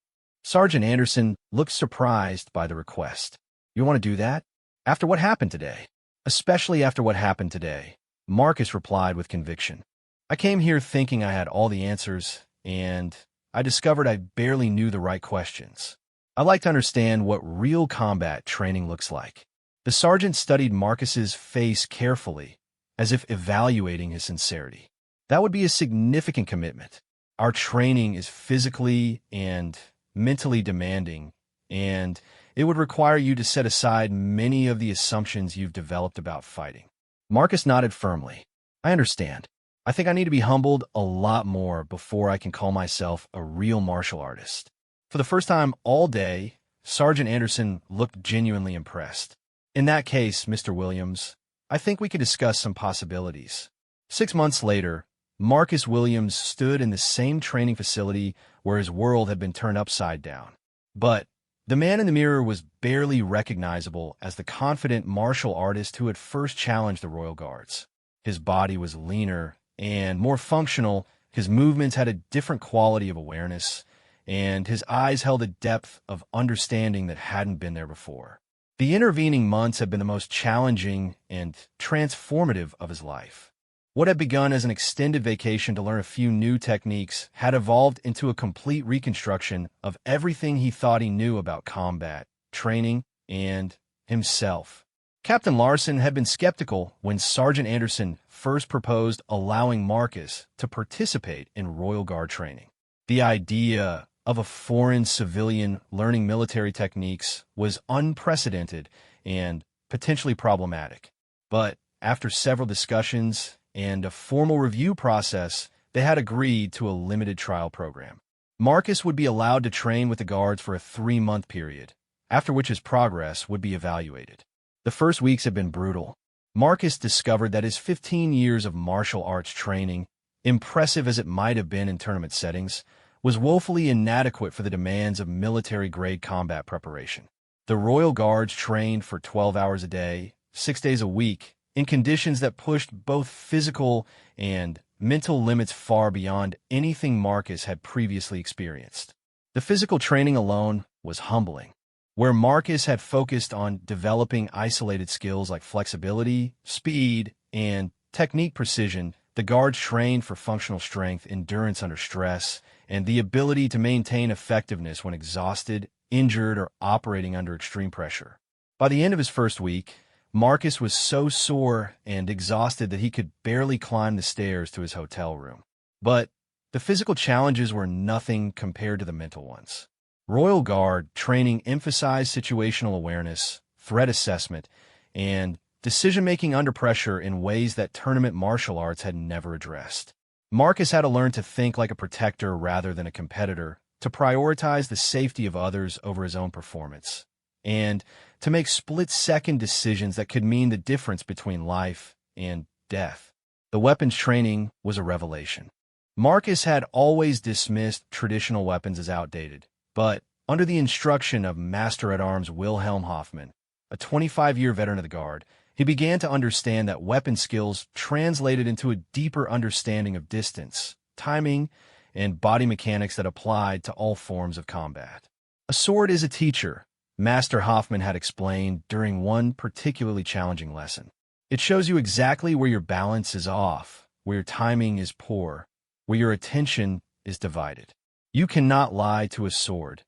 Sergeant Anderson looked surprised by the request. "You want to do that? After what happened today?" "Especially after what happened today," Marcus replied with conviction. "I came here thinking I had all the answers, and I discovered I barely knew the right questions. I'd like to understand what real combat training looks like." The sergeant studied Marcus's face carefully, as if evaluating his sincerity. "That would be a significant commitment. Our training is physically and mentally demanding, and it would require you to set aside many of the assumptions you've developed about fighting." Marcus nodded firmly. "I understand. I think I need to be humbled a lot more before I can call myself a real martial artist." For the first time all day, Sergeant Anderson looked genuinely impressed. "In that case, Mr. Williams, I think we could discuss some possibilities." 6 months later, Marcus Williams stood in the same training facility where his world had been turned upside down. But the man in the mirror was barely recognizable as the confident martial artist who had first challenged the Royal Guards. His body was leaner and more functional, his movements had a different quality of awareness, and his eyes held a depth of understanding that hadn't been there before. The intervening months had been the most challenging and transformative of his life. What had begun as an extended vacation to learn a few new techniques had evolved into a complete reconstruction of everything he thought he knew about combat, training, and himself. Captain Larson had been skeptical when Sergeant Anderson first proposed allowing Marcus to participate in Royal Guard training. The idea of a foreign civilian learning military techniques was unprecedented and potentially problematic. But after several discussions and a formal review process, they had agreed to a limited trial program. Marcus would be allowed to train with the Guards for a 3-month period, after which his progress would be evaluated. The first weeks had been brutal. Marcus discovered that his 15 years of martial arts training, impressive as it might have been in tournament settings, was woefully inadequate for the demands of military-grade combat preparation. The Royal Guards trained for 12 hours a day, 6 days a week, in conditions that pushed both physical and mental limits far beyond anything Marcus had previously experienced. The physical training alone was humbling. Where Marcus had focused on developing isolated skills like flexibility, speed, and technique precision, the Guards trained for functional strength, endurance under stress, and the ability to maintain effectiveness when exhausted, injured, or operating under extreme pressure. By the end of his first week, Marcus was so sore and exhausted that he could barely climb the stairs to his hotel room. But the physical challenges were nothing compared to the mental ones. Royal Guard training emphasized situational awareness, threat assessment, and decision-making under pressure in ways that tournament martial arts had never addressed. Marcus had to learn to think like a protector rather than a competitor, to prioritize the safety of others over his own performance, and to make split-second decisions that could mean the difference between life and death. The weapons training was a revelation. Marcus had always dismissed traditional weapons as outdated, but under the instruction of Master-at-Arms Wilhelm Hoffman, a 25-year veteran of the Guard, he began to understand that weapon skills translated into a deeper understanding of distance, timing, and body mechanics that applied to all forms of combat. "A sword is a teacher," Master Hoffman had explained during one particularly challenging lesson. "It shows you exactly where your balance is off, where your timing is poor, where your attention is divided. You cannot lie to a sword,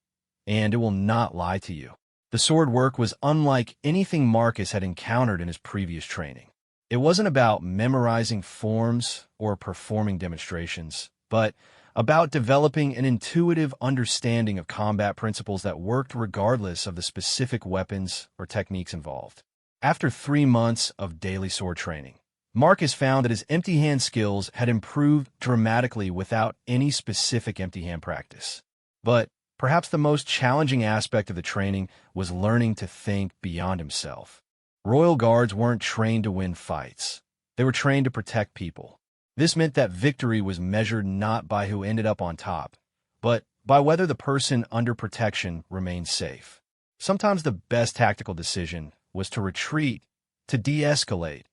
and it will not lie to you." The sword work was unlike anything Marcus had encountered in his previous training. It wasn't about memorizing forms or performing demonstrations. but about developing an intuitive understanding of combat principles that worked regardless of the specific weapons or techniques involved. After 3 months of daily sword training, Marcus found that his empty hand skills had improved dramatically without any specific empty hand practice. But perhaps the most challenging aspect of the training was learning to think beyond himself. Royal Guards weren't trained to win fights. They were trained to protect people. This meant that victory was measured not by who ended up on top, but by whether the person under protection remained safe. Sometimes the best tactical decision was to retreat, to de-escalate,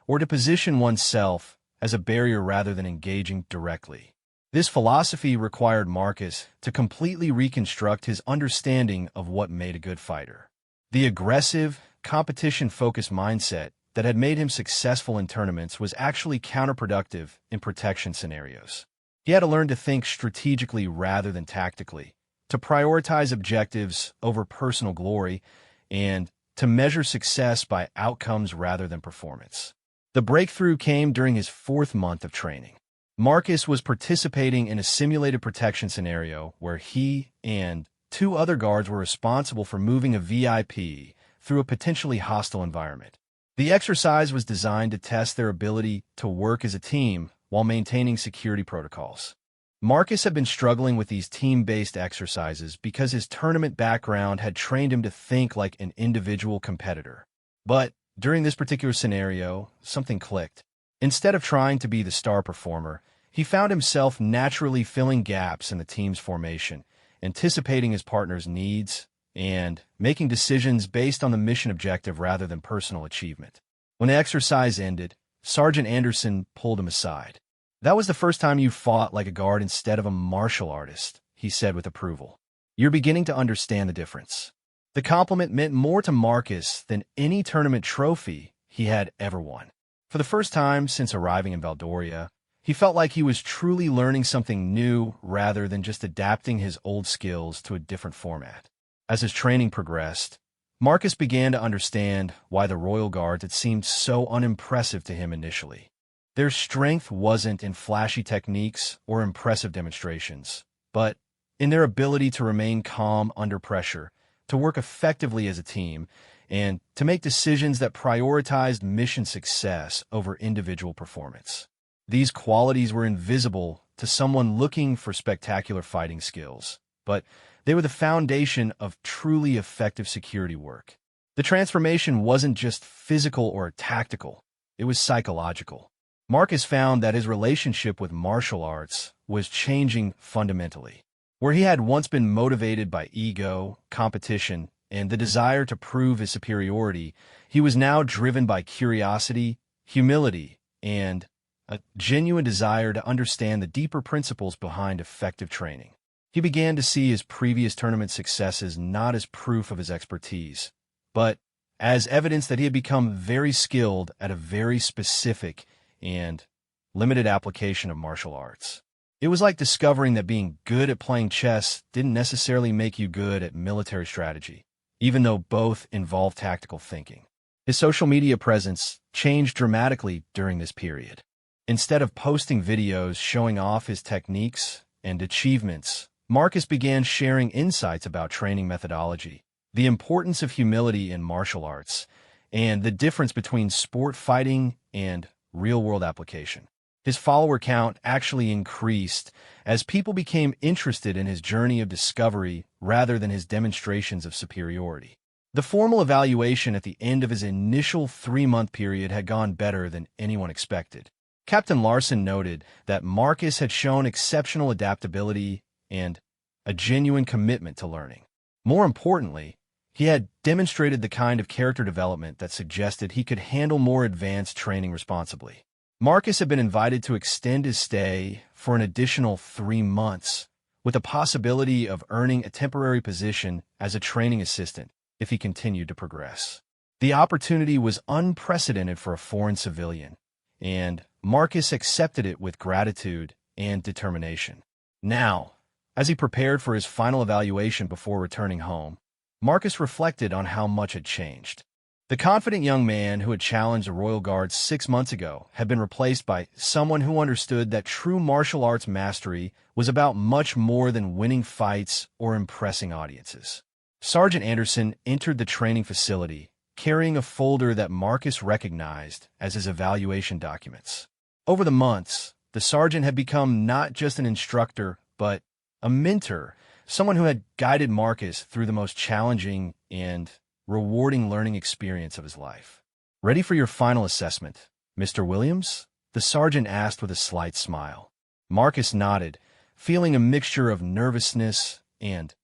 or to position oneself as a barrier rather than engaging directly. This philosophy required Marcus to completely reconstruct his understanding of what made a good fighter. The aggressive, competition-focused mindset that had made him successful in tournaments was actually counterproductive in protection scenarios. He had to learn to think strategically rather than tactically, to prioritize objectives over personal glory, and to measure success by outcomes rather than performance. The breakthrough came during his 4th month of training. Marcus was participating in a simulated protection scenario where he and 2 other guards were responsible for moving a VIP through a potentially hostile environment. The exercise was designed to test their ability to work as a team while maintaining security protocols. Marcus had been struggling with these team-based exercises because his tournament background had trained him to think like an individual competitor. But during this particular scenario, something clicked. Instead of trying to be the star performer, he found himself naturally filling gaps in the team's formation, anticipating his partner's needs, and making decisions based on the mission objective rather than personal achievement. When the exercise ended, Sergeant Anderson pulled him aside. "That was the first time you fought like a guard instead of a martial artist," he said with approval. "You're beginning to understand the difference." The compliment meant more to Marcus than any tournament trophy he had ever won. For the first time since arriving in Valdoria, he felt like he was truly learning something new rather than just adapting his old skills to a different format. As his training progressed, Marcus began to understand why the Royal Guards had seemed so unimpressive to him initially. Their strength wasn't in flashy techniques or impressive demonstrations, but in their ability to remain calm under pressure, to work effectively as a team, and to make decisions that prioritized mission success over individual performance. These qualities were invisible to someone looking for spectacular fighting skills, but they were the foundation of truly effective security work. The transformation wasn't just physical or tactical, it was psychological. Marcus found that his relationship with martial arts was changing fundamentally. Where he had once been motivated by ego, competition, and the desire to prove his superiority, he was now driven by curiosity, humility, and a genuine desire to understand the deeper principles behind effective training. He began to see his previous tournament successes not as proof of his expertise, but as evidence that he had become very skilled at a very specific and limited application of martial arts. It was like discovering that being good at playing chess didn't necessarily make you good at military strategy, even though both involved tactical thinking. His social media presence changed dramatically during this period. Instead of posting videos showing off his techniques and achievements, Marcus began sharing insights about training methodology, the importance of humility in martial arts, and the difference between sport fighting and real-world application. His follower count actually increased as people became interested in his journey of discovery rather than his demonstrations of superiority. The formal evaluation at the end of his initial 3-month period had gone better than anyone expected. Captain Larson noted that Marcus had shown exceptional adaptability and a genuine commitment to learning. More importantly, he had demonstrated the kind of character development that suggested he could handle more advanced training responsibly. Marcus had been invited to extend his stay for an additional 3 months, with the possibility of earning a temporary position as a training assistant if he continued to progress. The opportunity was unprecedented for a foreign civilian, and Marcus accepted it with gratitude and determination. Now, as he prepared for his final evaluation before returning home, Marcus reflected on how much had changed. The confident young man who had challenged the Royal Guards 6 months ago had been replaced by someone who understood that true martial arts mastery was about much more than winning fights or impressing audiences. Sergeant Anderson entered the training facility, carrying a folder that Marcus recognized as his evaluation documents. Over the months, the sergeant had become not just an instructor, but a mentor, someone who had guided Marcus through the most challenging and rewarding learning experience of his life. "Ready for your final assessment, Mr. Williams?" the sergeant asked with a slight smile. Marcus nodded, feeling a mixture of nervousness and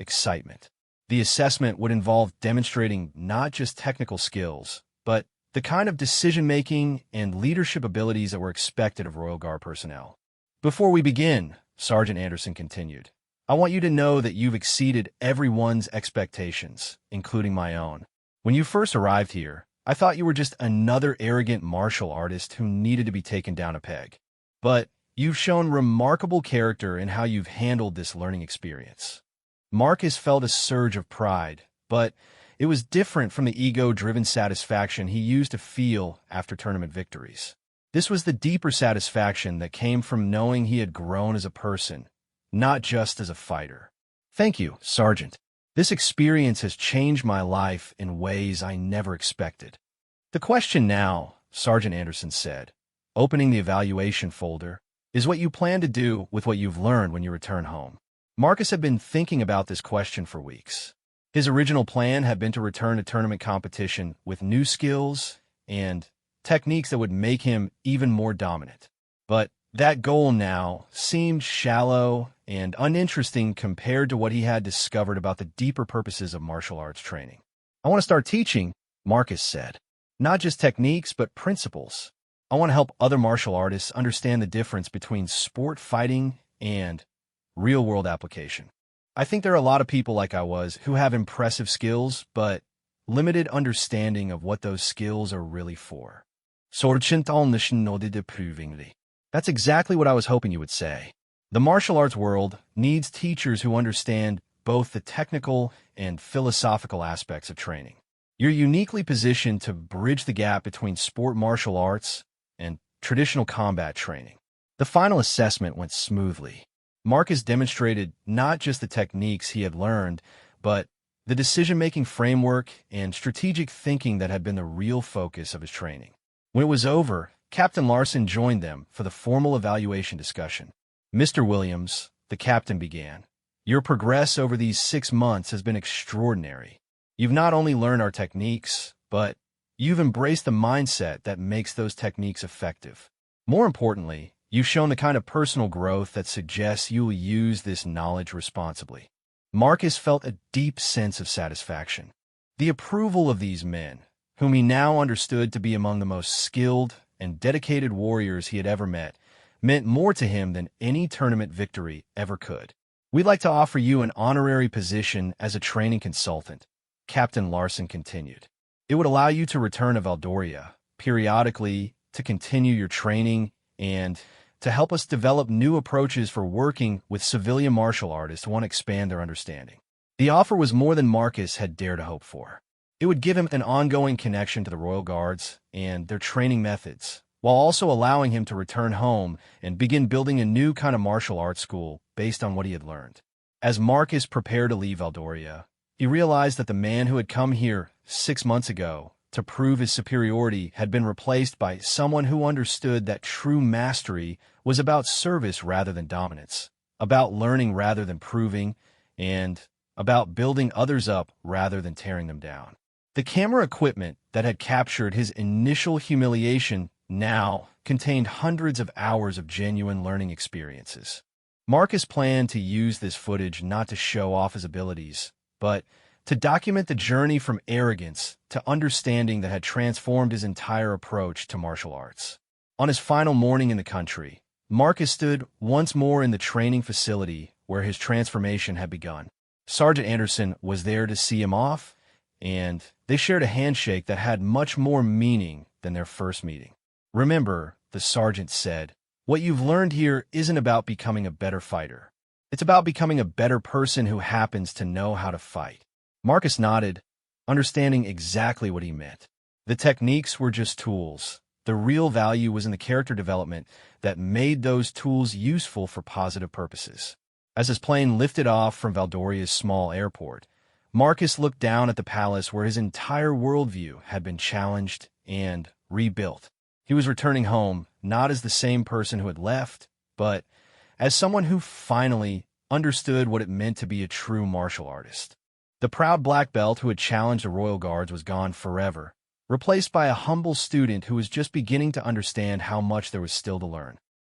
excitement. The assessment would involve demonstrating not just technical skills, but the kind of decision-making and leadership abilities that were expected of Royal Guard personnel. "Before we begin," Sergeant Anderson continued, "I want you to know that you've exceeded everyone's expectations, including my own. When you first arrived here, I thought you were just another arrogant martial artist who needed to be taken down a peg. But you've shown remarkable character in how you've handled this learning experience." Marcus felt a surge of pride, but it was different from the ego-driven satisfaction he used to feel after tournament victories. This was the deeper satisfaction that came from knowing he had grown as a person, not just as a fighter. "Thank you, Sergeant. This experience has changed my life in ways I never expected." "The question now," Sergeant Anderson said, opening the evaluation folder, "is what you plan to do with what you've learned when you return home." Marcus had been thinking about this question for weeks. His original plan had been to return to tournament competition with new skills and techniques that would make him even more dominant. But that goal now seemed shallow and uninteresting compared to what he had discovered about the deeper purposes of martial arts training. "I want to start teaching," Marcus said. "Not just techniques, but principles. I want to help other martial artists understand the difference between sport fighting and real-world application. I think there are a lot of people like I was who have impressive skills, but limited understanding of what those skills are really for." Sergeant Anderson nodded approvingly. "That's exactly what I was hoping you would say. The martial arts world needs teachers who understand both the technical and philosophical aspects of training. You're uniquely positioned to bridge the gap between sport martial arts and traditional combat training." The final assessment went smoothly. Marcus demonstrated not just the techniques he had learned, but the decision-making framework and strategic thinking that had been the real focus of his training. When it was over, Captain Larson joined them for the formal evaluation discussion. "Mr. Williams," the captain began, "your progress over these 6 months has been extraordinary. You've not only learned our techniques, but you've embraced the mindset that makes those techniques effective. More importantly, you've shown the kind of personal growth that suggests you will use this knowledge responsibly." Marcus felt a deep sense of satisfaction. The approval of these men, whom he now understood to be among the most skilled and dedicated warriors he had ever met, meant more to him than any tournament victory ever could. "We'd like to offer you an honorary position as a training consultant," Captain Larson continued. "It would allow you to return to Valdoria periodically to continue your training and to help us develop new approaches for working with civilian martial artists who want to expand their understanding." The offer was more than Marcus had dared to hope for. It would give him an ongoing connection to the Royal Guards and their training methods, while also allowing him to return home and begin building a new kind of martial arts school based on what he had learned. As Marcus prepared to leave Valdoria, he realized that the man who had come here 6 months ago to prove his superiority had been replaced by someone who understood that true mastery was about service rather than dominance, about learning rather than proving, and about building others up rather than tearing them down. The camera equipment that had captured his initial humiliation now contained hundreds of hours of genuine learning experiences. Marcus planned to use this footage not to show off his abilities, but to document the journey from arrogance to understanding that had transformed his entire approach to martial arts. On his final morning in the country, Marcus stood once more in the training facility where his transformation had begun. Sergeant Anderson was there to see him off, and they shared a handshake that had much more meaning than their first meeting. "Remember," the sergeant said, "what you've learned here isn't about becoming a better fighter. It's about becoming a better person who happens to know how to fight." Marcus nodded, understanding exactly what he meant. The techniques were just tools. The real value was in the character development that made those tools useful for positive purposes. As his plane lifted off from Valdoria's small airport, Marcus looked down at the palace where his entire worldview had been challenged and rebuilt. He was returning home, not as the same person who had left, but as someone who finally understood what it meant to be a true martial artist. The proud black belt who had challenged the royal guards was gone forever, replaced by a humble student who was just beginning to understand how much there was still to learn.